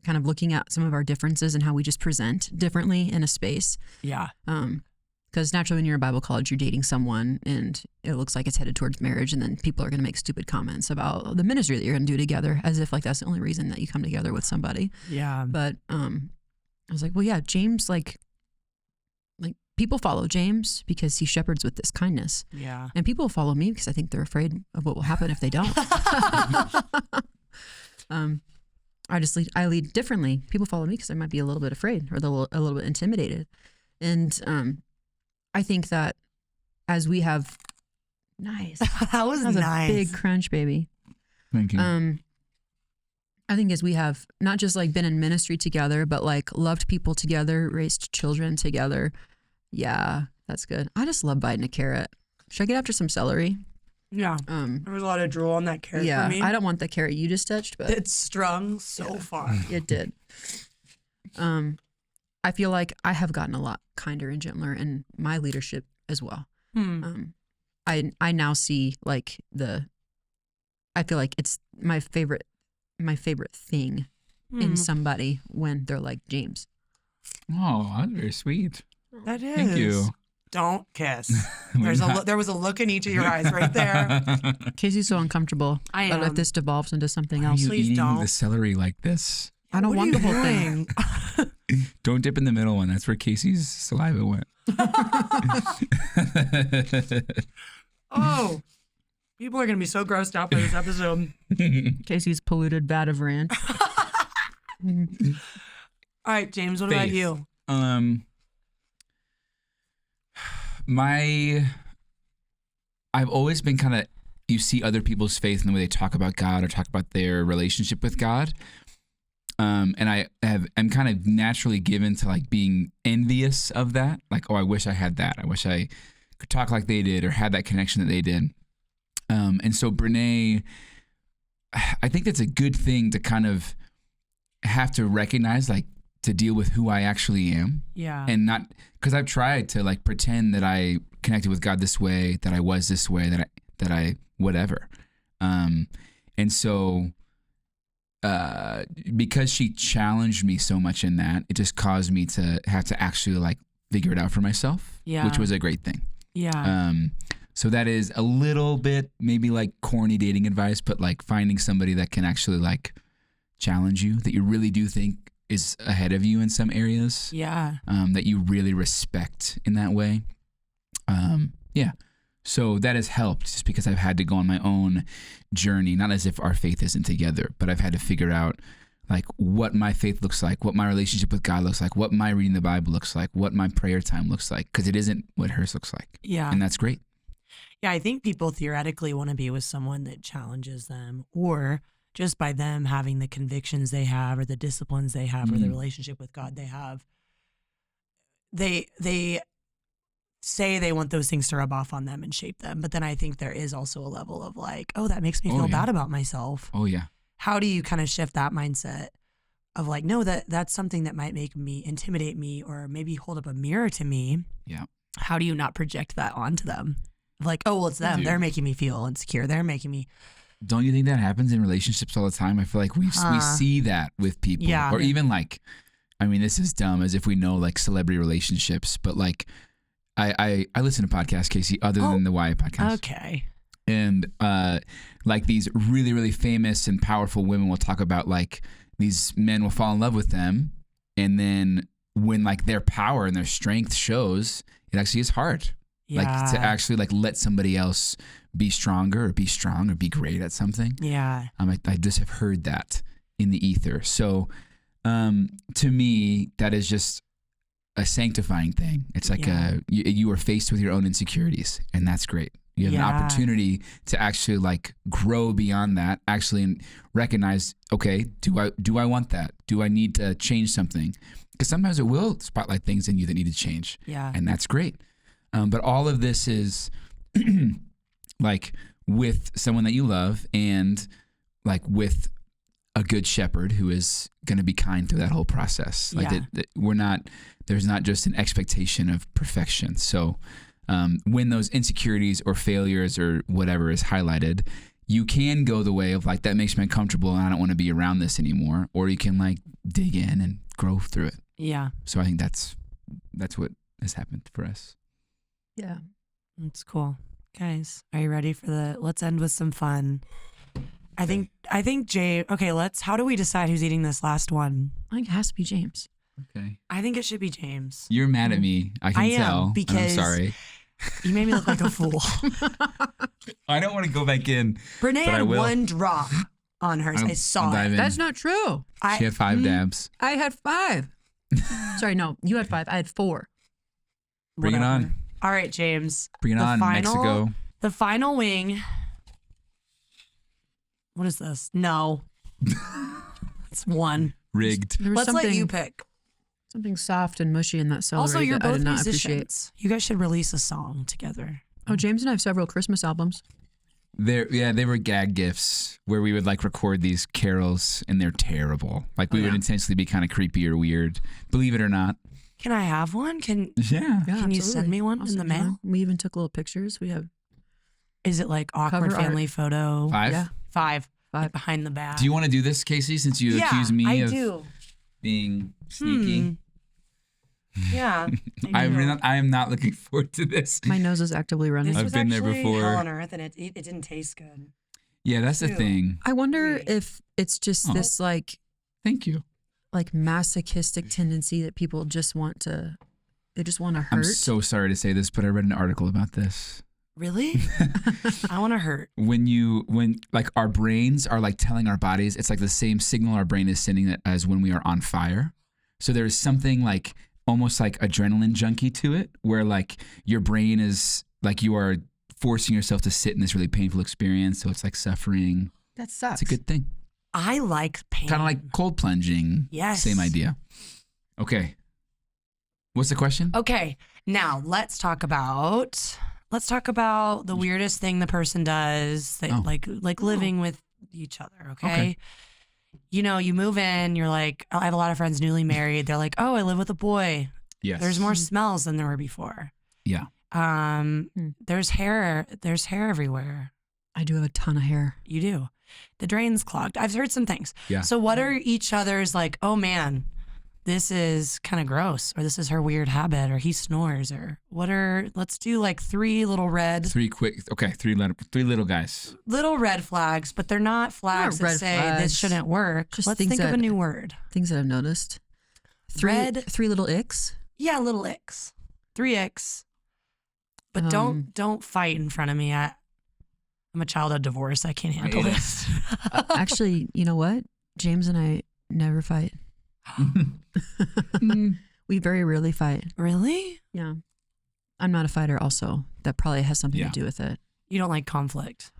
kind of looking at some of our differences and how we just present differently in a space. Yeah. Because naturally when you're in Bible college, you're dating someone and it looks like it's headed towards marriage, and then people are going to make stupid comments about the ministry that you're going to do together, as if that's the only reason that you come together with somebody. Yeah. But I was like, well, yeah, James, people follow James because he shepherds with this kindness. Yeah. And people follow me because I think they're afraid of what will happen if they don't. I lead differently. People follow me because I might be a little bit afraid or a little bit intimidated. And I think that as we have, nice. That was nice. A big crunch, baby. Thank you. I think as we have not just like been in ministry together, but like loved people together, raised children together. Yeah, that's good. I just love biting a carrot. Should I get after some celery? Yeah. There was a lot of drool on that carrot Yeah, for me. I don't want the carrot you just touched, but It's strung so far. it did. I feel like I have gotten a lot kinder and gentler in my leadership as well. I now see like I feel like it's my favorite thing in somebody when they're like James. Oh, that's very sweet. That is. Thank you. Don't kiss. There was a look in each of your eyes right there. Casey's so uncomfortable. I But am. if this devolves into something Why are else, you Please eating don't. the celery like this? I don't What want are the you whole thing. doing? Don't dip in the middle one. That's where Casey's saliva went. Oh, people are going to be so grossed out by this episode. Casey's polluted vat of ranch. All right, James, what about Faith. you? I've always been kind of, you see other people's faith in the way they talk about God or talk about their relationship with God. And I'm kind of naturally given to like being envious of that. Like, oh, I wish I had that. I wish I could talk like they did or had that connection that they did. And so Brene, I think that's a good thing to kind of have to recognize, like, to deal with who I actually am. Yeah. And not, because I've tried to like pretend that I connected with God this way, that I was this way, that I whatever. And so because she challenged me so much in that, it just caused me to have to actually like figure it out for myself, Yeah. which was a great thing. Yeah. So that is a little bit maybe like corny dating advice, but like finding somebody that can actually like challenge you, that you really do think is ahead of you in some areas, Yeah. that you really respect in that way. Yeah. So that has helped just because I've had to go on my own journey, not as if our faith isn't together, but I've had to figure out like what my faith looks like, what my relationship with God looks like, what my reading the Bible looks like, what my prayer time looks like, because it isn't what hers looks like. Yeah. And that's great. Yeah, I think people theoretically want to be with someone that challenges them, or just by them having the convictions they have or the disciplines they have or the relationship with God they have, they say they want those things to rub off on them and shape them. But then I think there is also a level of like, oh, that makes me feel bad about myself. Oh, yeah. How do you kind of shift that mindset of like, no, that's something that might make me intimidate me or maybe hold up a mirror to me. Yeah. How do you not project that onto them? Like, oh, well, it's them. Dude. They're making me feel insecure. They're making me. Don't you think that happens in relationships all the time? I feel like we see that with people. Yeah. Or even like, I mean, this is dumb as if we know like celebrity relationships, but like I listen to podcasts, Casey, other than the YA podcast. Okay. And like these really, really famous and powerful women will talk about like these men will fall in love with them. And then when like their power and their strength shows, it actually is hard. Yeah. Like to actually like let somebody else be stronger or be strong or be great at something. Yeah. I just have heard that in the ether. So to me, that is just a sanctifying thing. It's like you are faced with your own insecurities, and that's great. You have an opportunity to actually like grow beyond that, actually, and recognize, okay, do I want that? Do I need to change something? Because sometimes it will spotlight things in you that need to change. Yeah. And that's great. But all of this is like with someone that you love and like with a good shepherd who is going to be kind through that whole process. Like there's not just an expectation of perfection. So when those insecurities or failures or whatever is highlighted, you can go the way of like, that makes me uncomfortable and I don't want to be around this anymore. Or you can like dig in and grow through it. Yeah. So I think that's what has happened for us. Yeah. That's cool. Guys, are you ready for let's end with some fun. I think Jay, okay, how do we decide who's eating this last one? I think it has to be James. Okay. I think it should be James. You're mad at me. I can I am, tell. and because- I'm sorry. You made me look like a fool. I don't want to go back in. Brene But I had will. one drop on hers. I I'll saw dive it. in. That's not true. She had 5 dabs. I had 5. Sorry, no, you had 5. I had 4. Bring it Whatever. on. All right, James. Bring it The on, Mexico. The final wing. What is this? No. It's one. Rigged. There was Let's let you pick. something soft and mushy in that celery Also, you're that I both did not appreciate. musicians. You guys should release a song together. Oh, James and I have several Christmas albums. They were gag gifts where we would like record these carols, and they're terrible. Like we would intentionally be kind of creepy or weird. Believe it or not. Can I have one? Yeah. Yeah, Can you send absolutely. me one I'll in the send you mail? one. We even took little pictures. We have Is it like awkward Cover art. family photo? 5. yeah. 5. 5. Like behind the back. Do you want to do this, Casey? Since you accuse me I of do. being sneaky. Yeah. I am not looking forward to this. My nose is actively running. This I've was been there actually before. hell on earth, and it didn't taste good. Yeah, that's the Ew. thing. I wonder Wait. if it's just Oh. this like Thank you. masochistic tendency that people just want to hurt. I'm so sorry to say this, but I read an article about this. Really? I want to hurt. When like our brains are like telling our bodies, it's like the same signal our brain is sending it as when we are on fire. So there's something like almost like adrenaline junkie to it, where like your brain is like you are forcing yourself to sit in this really painful experience. So it's like suffering. That sucks. It's a good thing. I like pain. Kind of like cold plunging. Yes. Same idea. Okay. What's the question? Okay, now let's talk about the weirdest thing the person does, that, Oh. like living with each other. Okay? Okay. You know, you move in. You're like, I have a lot of friends newly married. They're like, oh, I live with a boy. Yes. There's more smells than there were before. Yeah. There's hair. There's hair everywhere. I do have a ton of hair. You do. The drain's clogged. I've heard some things. Yeah. So what are each other's like, oh man, this is kind of gross, or this is her weird habit, or he snores, or let's do like 3 little red 3 little guys. little red flags, but they're not flags Not that red say flags. this shouldn't work. Just Let's things think of a that- new word. Things that I've noticed. Red. 3 little icks. Yeah, little icks. 3 icks. But don't fight in front of me. I'm a child of divorce. I can't handle hate it. this. Actually, you know what? James and I never fight. We very rarely fight. Really? Yeah. I'm not a fighter also. That probably has something Yeah. to do with it. You don't like conflict.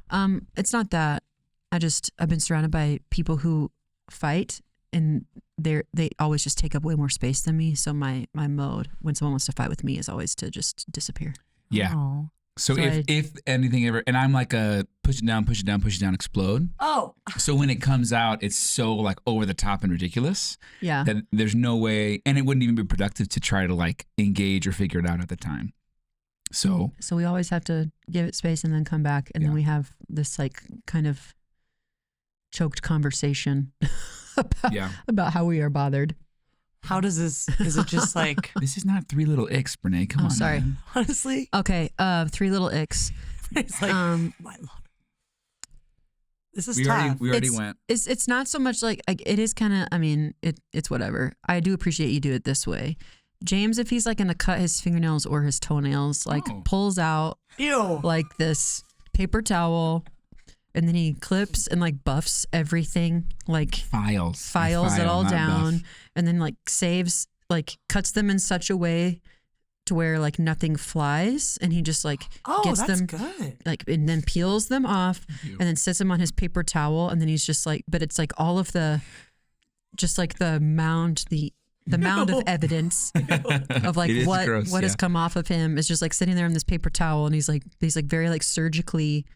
It's not that. I've been surrounded by people who fight, and they always just take up way more space than me. So my mode when someone wants to fight with me is always to just disappear. Yeah. Oh. So So if anything ever, and I'm like a push it down, explode. Oh. So when it comes out, it's so like over the top and ridiculous Yeah. that there's no way, and it wouldn't even be productive to try to like engage or figure it out at the time. So So we always have to give it space and then come back, and then Yeah. we have this like kind of choked conversation yeah, about how we are bothered. How does this? Is it just like this is not 3 little icks, Brene. Come Oh, on. sorry. man. honestly? Okay, 3 little icks. It's like my lord. This is We tough. already It's- went. It's not so much like it is kind of. I mean, it's whatever. I do appreciate you do it this way, James. If he's like gonna cut his fingernails or his toenails, like Oh. pulls out Ew. like this paper towel, and then he clips and like buffs everything, like Files. files it File, all not down, buff. and then like cuts them in such a way to where like nothing flies, and he just like Oh, gets that's them good. like, and then peels them off you. and then sits them on his paper towel, and then he's just like, but it's like all of the, just like the mound of evidence of like It is what gross, has yeah. come off of him is just like sitting there in this paper towel, and he's like very like surgically,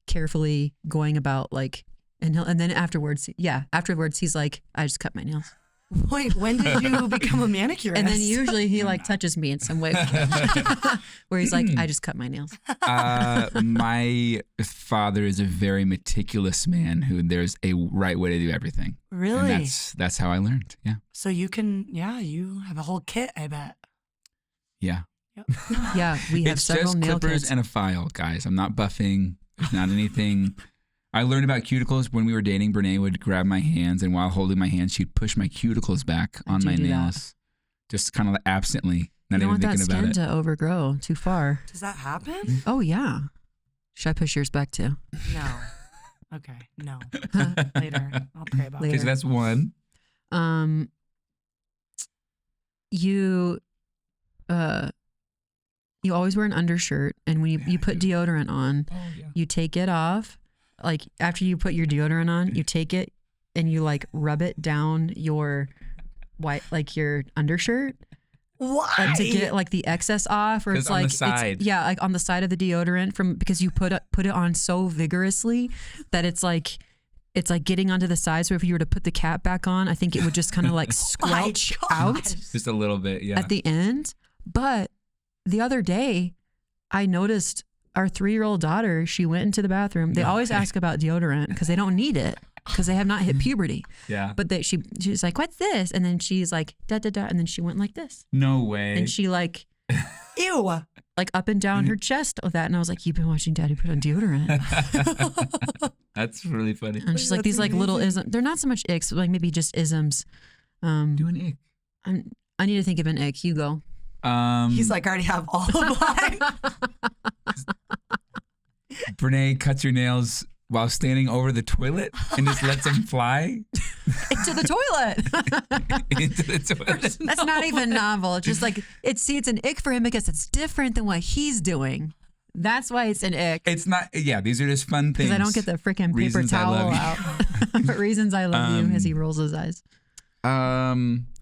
carefully going about like, and then afterwards he's like, I just cut my nails, Wait, when did you become a manicurist? and then usually he like touches me in some way where he's like, I just cut my nails. My father is a very meticulous man who there's a right way to do everything. Really? And that's how I learned. Yeah. So you you have a whole kit, I bet. Yeah. Yeah, we have It's several just nail clippers kits. and a file, guys. I'm not buffing. There's not anything. I learned about cuticles when we were dating. Brene would grab my hands, and while holding my hands, she'd push my cuticles back on do my do that. nails. just kind of absently, not You don't even want that thinking about skin it. to overgrow too far. Does that happen? Oh yeah. Should I push yours back too? No. Okay. No. Later. I'll pray about Later. Okay, so that's one. You you always wear an undershirt, and when you put deodorant on, Oh yeah. you take it off. Like after you put your deodorant on, you take it and you like rub it down your your undershirt. Why? Like to get like the excess off, or 'Cause it's on the like side. yeah, like on the side of the deodorant because you put it on so vigorously that it's like getting onto the side. So if you were to put the cap back on, I think it would just kind of like squelch out Just a little bit, yeah. at the end. But the other day, I noticed our 3-year-old daughter. She went into the bathroom. They always ask about deodorant because they don't need it because they have not hit puberty. Yeah. But she's like, "What's this?" And then she's like, "Da da da," and then she went like this. No way. And she like Ew. like up and down her chest of that, and I was like, "You've been watching Daddy put on deodorant." That's really funny. And she's like, "These like little isms. They're not so much icks, but like maybe just isms." Do an ick. I need to think of an ick. You go. He's like, I already have all of mine. Brene cuts her nails while standing over the toilet and just lets them fly Into the toilet. into the toilet. That's not even novel. It's just like it's an ick for him because it's different than what he's doing. That's why it's an ick. It's not. Yeah, these are just fun things. Because I don't get the freaking paper Reasons I towel love you. out. But reasons I love you as he rolls his eyes.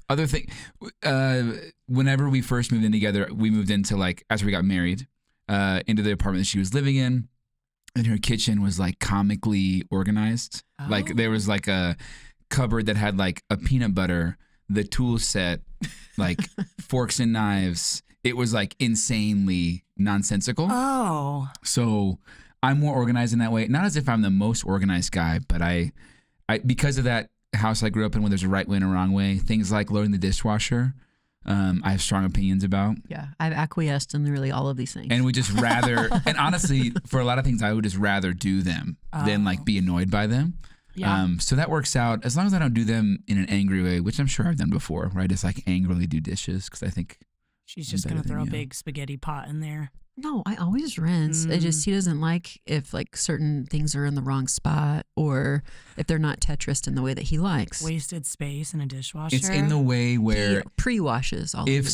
Other thing, whenever we first moved in together, we moved into like after we got married, into the apartment that she was living in, and her kitchen was like comically organized. Like there was like a cupboard that had like a peanut butter, the tool set, like forks and knives. It was like insanely nonsensical. Oh. So I'm more organized in that way. Not as if I'm the most organized guy, but I because of that house I grew up in where there's a right way and a wrong way, things like loading the dishwasher, I have strong opinions about. Yeah, I've acquiesced in really all of these things. And we just rather, and honestly, for a lot of things, I would just rather do them than like be annoyed by them. Yeah. So that works out as long as I don't do them in an angry way, which I'm sure I've done before, right? Just like angrily do dishes because I think She's I'm just going to better throw a than you. big spaghetti pot in there. No, I always rinse. It just he doesn't like if like certain things are in the wrong spot or if they're not Tetrised in the way that he likes. Wasted space in a dishwasher. it's in the way He where pre-washes all of if the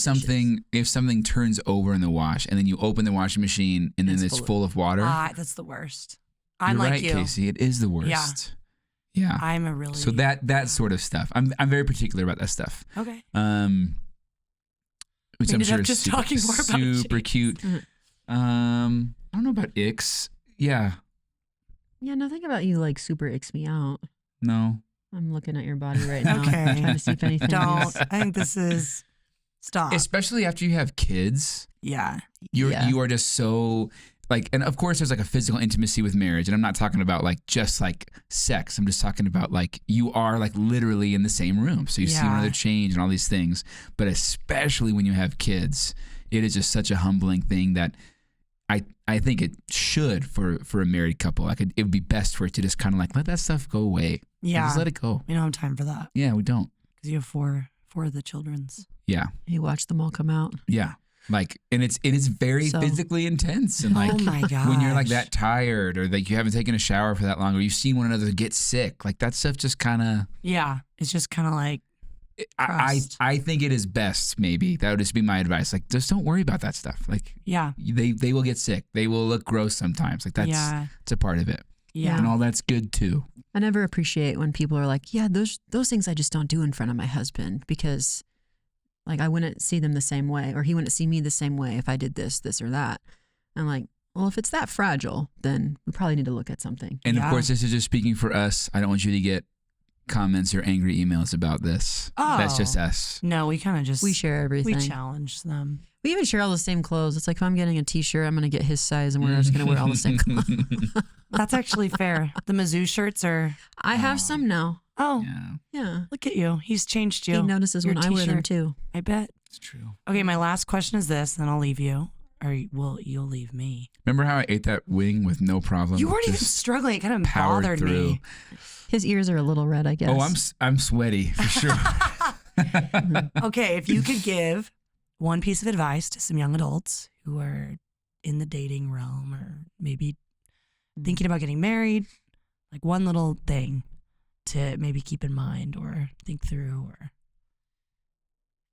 something turns over in the wash and then you open the washing machine and then it's full of water. That's the worst. I'm You're like right, you. Casey. It is the worst. Yeah. I'm a really So that sort of stuff. I'm very particular about that stuff. Okay. Which We I'm ended sure up is just super, talking more about super James. cute. I don't know about icks. Yeah. Yeah, nothing about you like super icks me out. No. I'm looking at your body right now. Okay. Trying to see if anything Don't. is. I think this is stop. Especially after you have kids, Yeah. you are just so like, and of course there's like a physical intimacy with marriage, and I'm not talking about like just like sex. I'm just talking about like you are like literally in the same room, so you see one Yeah. another change and all these things. But especially when you have kids, it is just such a humbling thing that I think it should for a married couple. Like it would be best for it to just kind of like let that stuff go away. Yeah. Just let it go. We don't have time for that Yeah, we don't. because you have four of the children's. Yeah. You watch them all come out. Yeah. Like, and it is very So- physically intense. And like, Oh my gosh. when you're like that tired or like you haven't taken a shower for that long or you've seen one another get sick, like that stuff just kind of, Yeah. It's just kind of like, Trust. I think it is best maybe. That would just be my advice. Like, just don't worry about that stuff. Like, yeah. they will get sick. They will look gross sometimes. Like it's a part of it. Yeah. And all that's good too. I never appreciate when people are like, yeah, those things I just don't do in front of my husband because like I wouldn't see them the same way or he wouldn't see me the same way if I did this or that. I'm like, well, if it's that fragile, then we probably need to look at something. And of Yeah. course, this is just speaking for us. I don't want you to get comments or angry emails about this. That's just us. No, we kind of just We share everything. We challenge them. We even share all the same clothes. It's like if I'm getting a t-shirt, I'm going to get his size and we're just going to wear all the same clothes. That's actually fair. The Mizzou shirts are. I have some now. Oh, Yeah, Yeah. look at you. He's changed you. He notices Your when I wear them t-shirt. too. I bet. it's true. Okay, my last question is this, then I'll leave you. Or you'll leave me. Remember how I ate that wing with no problem? You weren't even Just struggling. It kind of powered bothered through. me. His ears are a little red, I guess. Oh, I'm sweaty for sure. Okay, if you could give one piece of advice to some young adults who are in the dating realm or maybe thinking about getting married, like one little thing to maybe keep in mind or think through, or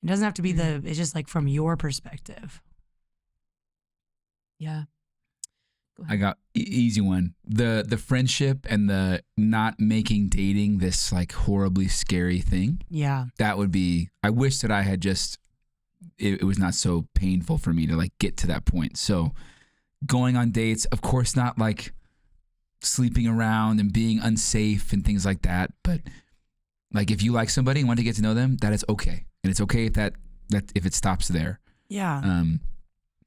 it doesn't have to be it's just like from your perspective. Yeah. Go ahead. I got easy one. The friendship and the not making dating this like horribly scary thing. Yeah. That would be, I wish that I had just, it was not so painful for me to like get to that point. So going on dates, of course, not like sleeping around and being unsafe and things like that. But like if you like somebody and want to get to know them, that is okay. And it's okay if that if it stops there. Yeah.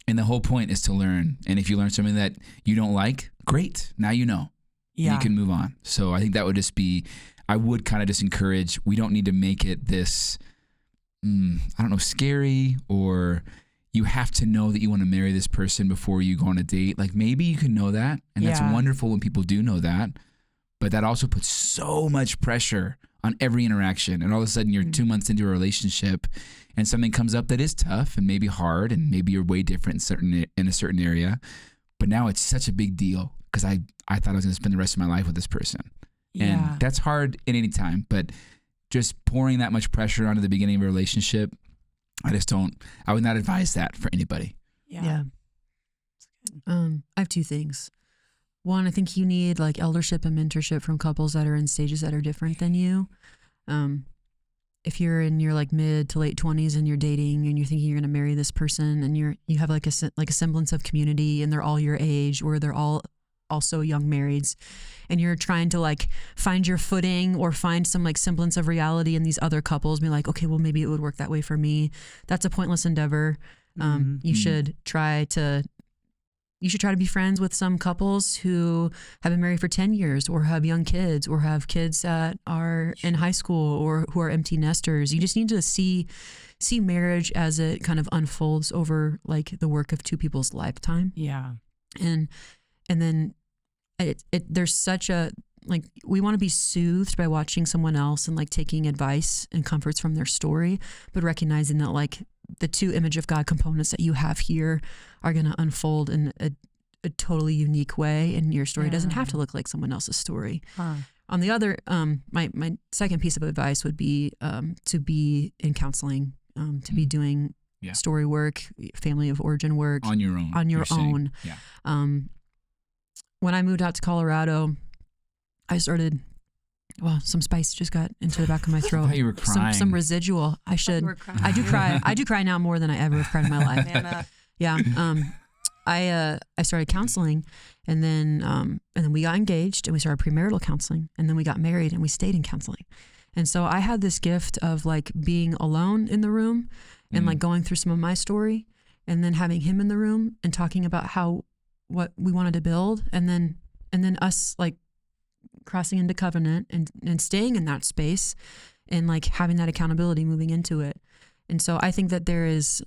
And the whole point is to learn. And if you learn something that you don't like, great. Now you know. Yeah. You can move on. So I think that would just be, I would kind of just encourage, we don't need to make it this, I don't know, scary, or you have to know that you want to marry this person before you go on a date. Like maybe you can know that. And that's Yeah. wonderful when people do know that. But that also puts so much pressure on every interaction. And all of a sudden you're 2 months into a relationship and something comes up that is tough and maybe hard and maybe you're way different in a certain area. But now it's such a big deal because I thought I was going to spend the rest of my life with this person. Yeah. And that's hard at any time. But just pouring that much pressure onto the beginning of a relationship, I would not advise that for anybody. Yeah. I have two things. One, I think you need like eldership and mentorship from couples that are in stages that are different than you. If you're in your like mid to late 20s and you're dating and you're thinking you're going to marry this person and you have like a semblance of community and they're all your age or they're all also young marrieds and you're trying to like find your footing or find some like semblance of reality in these other couples, be like, okay, well maybe it would work that way for me. That's a pointless endeavor. You should try to be friends with some couples who have been married for 10 years or have young kids or have kids that are in high school or who are empty nesters. You just need to see marriage as it kind of unfolds over like the work of two people's lifetime. Yeah. And then there's such a, like, we want to be soothed by watching someone else and like taking advice and comforts from their story, but recognizing that like the two image of God components that you have here are going to unfold in a totally unique way. And your story doesn't have to look like someone else's story. On the other, my second piece of advice would be to be in counseling, to be doing story work, family of origin work. On your own. On your own. Yeah. When I moved out to Colorado, I started, well, some spice just got into the back of my throat. I thought you were crying. Some residual. I should. I do cry. I do cry now more than I ever have cried in my life. Yeah. I started counseling, and then we got engaged, and we started premarital counseling, and then we got married, and we stayed in counseling. And so I had this gift of like being alone in the room, and like going through some of my story, and then having him in the room and talking about what we wanted to build, and then us like crossing into covenant and staying in that space and like having that accountability moving into it. And so I think that there's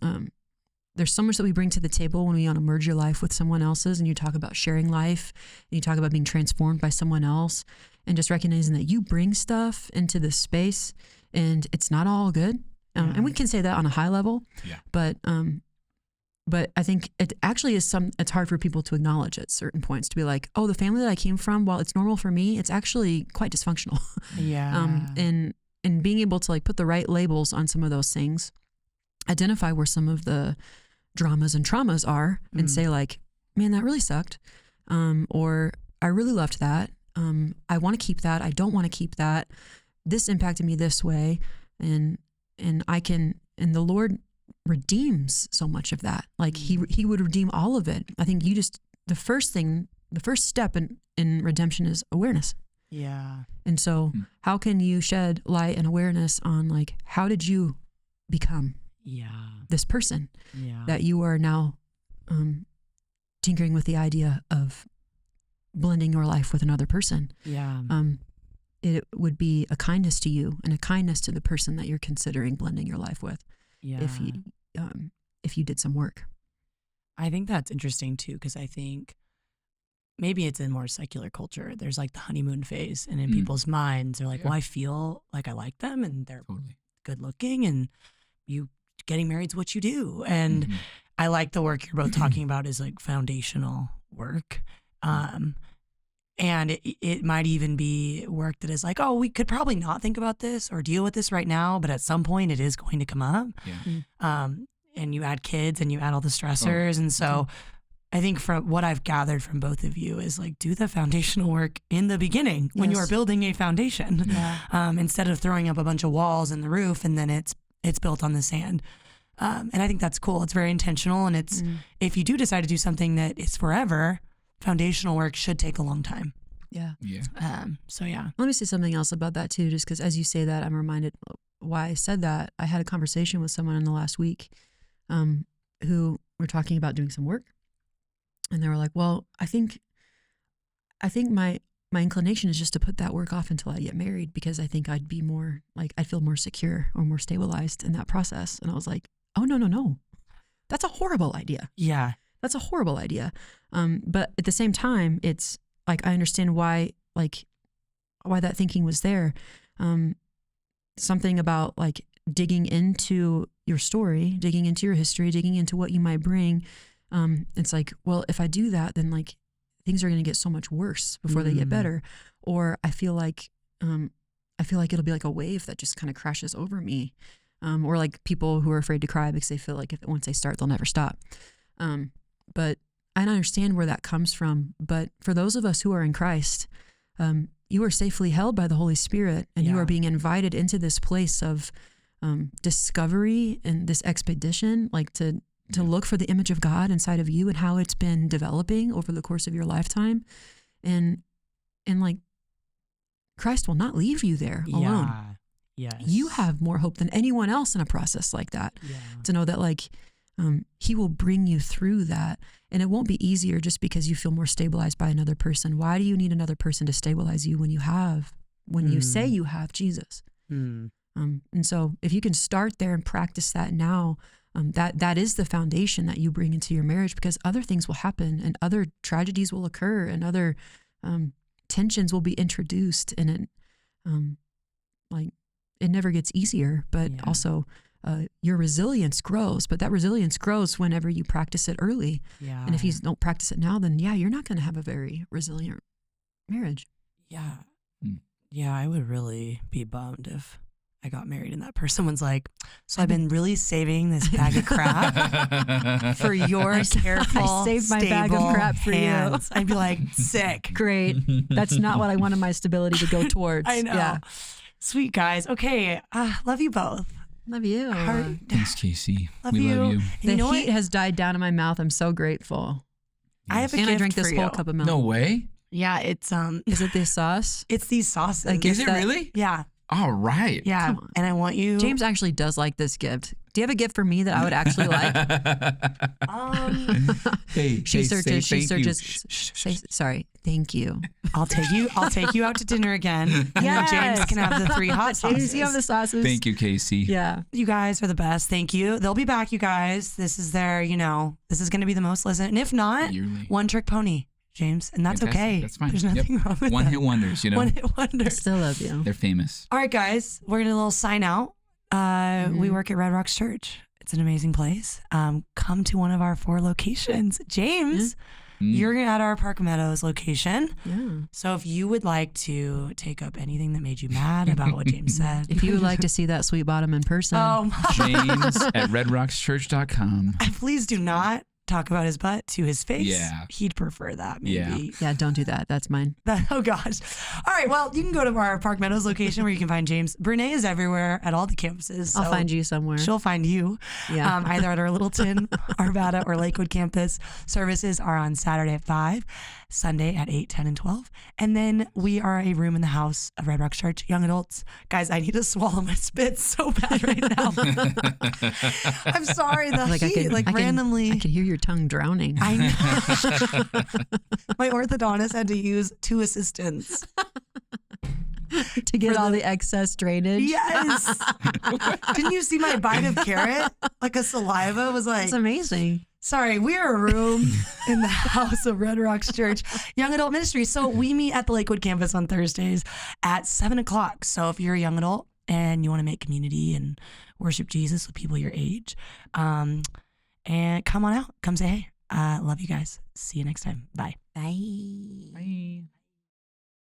so much that we bring to the table when we want to merge your life with someone else's, and you talk about sharing life and you talk about being transformed by someone else, and just recognizing that you bring stuff into this space and it's not all good. And we can say that on a high level, but I think it actually is it's hard for people to acknowledge at certain points, to be like, oh, the family that I came from, while it's normal for me, it's actually quite dysfunctional. And being able to like put the right labels on some of those things, identify where some of the dramas and traumas are, and say like, man, that really sucked. Or I really loved that. I want to keep that. I don't want to keep that. This impacted me this way. And the Lord redeems so much of that. Like he would redeem all of it. I think the first step in redemption is awareness. Yeah. And so how can you shed light and awareness on like, how did you become this person that you are now tinkering with the idea of blending your life with another person? It would be a kindness to you and a kindness to the person that you're considering blending your life with. If you did some work. I think that's interesting too, because I think maybe it's in more secular culture. There's like the honeymoon phase, and in people's minds, they're like, well, I feel like I like them, and they're good looking, and you getting married is what you do. And I like the work you're both talking about is like foundational work. And it might even be work that is like, oh, we could probably not think about this or deal with this right now, but at some point it is going to come up. Yeah. And you add kids and you add all the stressors. And so I think from what I've gathered from both of you is like, do the foundational work in the beginning when you are building a foundation, instead of throwing up a bunch of walls in the roof and then it's built on the sand. And I think that's cool. It's very intentional. And it's, if you do decide to do something that is forever, foundational work should take a long time. Yeah. So yeah. Let me say something else about that too, just because as you say that, I'm reminded why I said that. I had a conversation with someone in the last week who were talking about doing some work. And they were like, well, I think my inclination is just to put that work off until I get married, because I think I'd be more like, I'd feel more secure or more stabilized in that process. And I was like, oh, no. That's a horrible idea. Yeah. That's a horrible idea. But at the same time, it's like, I understand why that thinking was there. Something about like digging into your story, digging into your history, digging into what you might bring. It's like, well, if I do that, then like things are going to get so much worse before they get better. Or I feel like it'll be like a wave that just kind of crashes over me. Or like people who are afraid to cry because they feel like once they start, they'll never stop. But I understand where that comes from. But for those of us who are in Christ, you are safely held by the Holy Spirit, and you are being invited into this place of discovery and this expedition, like to look for the image of God inside of you and how it's been developing over the course of your lifetime. And like Christ will not leave you there alone. Yes. You have more hope than anyone else in a process like that. Yeah. To know that like he will bring you through that, and it won't be easier just because you feel more stabilized by another person. Why do you need another person to stabilize you when you say you have Jesus? And so if you can start there and practice that now, that is the foundation that you bring into your marriage, because other things will happen and other tragedies will occur and other tensions will be introduced, and it never gets easier, but also your resilience grows. But that resilience grows whenever you practice it early. Yeah. And if you don't practice it now, then you're not going to have a very resilient marriage. Yeah. Yeah, I would really be bummed if I got married and that person was like, so I've been really saving this bag of crap for your careful, I saved my bag of stable crap for hands. you. I'd be like, sick. Great. That's not what I wanted my stability to go towards. I know. Yeah. Sweet guys. Okay. Love you both. Love you. Thanks, Casey. Love we you. love you. The You know heat what? has died down in my mouth. I'm so grateful. I have a And gift I drank this for whole you. cup of milk. No way. Yeah, it's Is it this sauce? it's these sauces. Like, Is it that- really? Yeah. All right. Yeah. Come on. And I want you James actually does like this gift. Do you have a gift for me that I would actually like? Hey, She say searches. She thank you. searches. Shh, shh, shh, Say, shh. sorry. Thank you. I'll take you out to dinner again. And then James can have the 3 hot sauces. James, you have the sauces. Thank you, Casey. Yeah. You guys are the best. Thank you. They'll be back, you guys. This is their, this is going to be the most listened. And if not, Yearly. One Trick Pony, James. And that's Fantastic. okay. That's fine. There's nothing wrong with One that. hit wonders, One hit wonder. Still love you. They're famous. All right, guys. We're going to do a little sign out. We work at Red Rocks Church. It's an amazing place. Come to one of our 4 locations. James, you're at our Park Meadows location. Yeah. So if you would like to take up anything that made you mad about what James said. If you would like to see that sweet bottom in person. Oh, my. James at redrockschurch.com. Please do not talk about his butt to his face. Yeah. He'd prefer that, maybe. Yeah, don't do that. That's mine. Oh, gosh. All right. Well, you can go to our Park Meadows location where you can find James. Brene is everywhere at all the campuses. I'll so find you somewhere. She'll find you. Yeah. Either at our Littleton, Arvada, or Lakewood campus. Services are on Saturday at 5, Sunday at 8, 10, and 12. And then we are a room in the house of Red Rocks Church, young adults. Guys, I need to swallow my spit so bad right now. I'm sorry. The heat, randomly. I can hear your tongue drowning. I know. My orthodontist had to use 2 assistants. To get all the excess drainage. Yes. Didn't you see my bite of carrot? Like a saliva was like. It's amazing. Sorry, we are a room in the house of Red Rocks Church, Young Adult Ministry. So we meet at the Lakewood campus on Thursdays at 7 o'clock. So if you're a young adult and you want to make community and worship Jesus with people your age, and come on out. Come say hey. Love you guys. See you next time. Bye. Bye. Bye.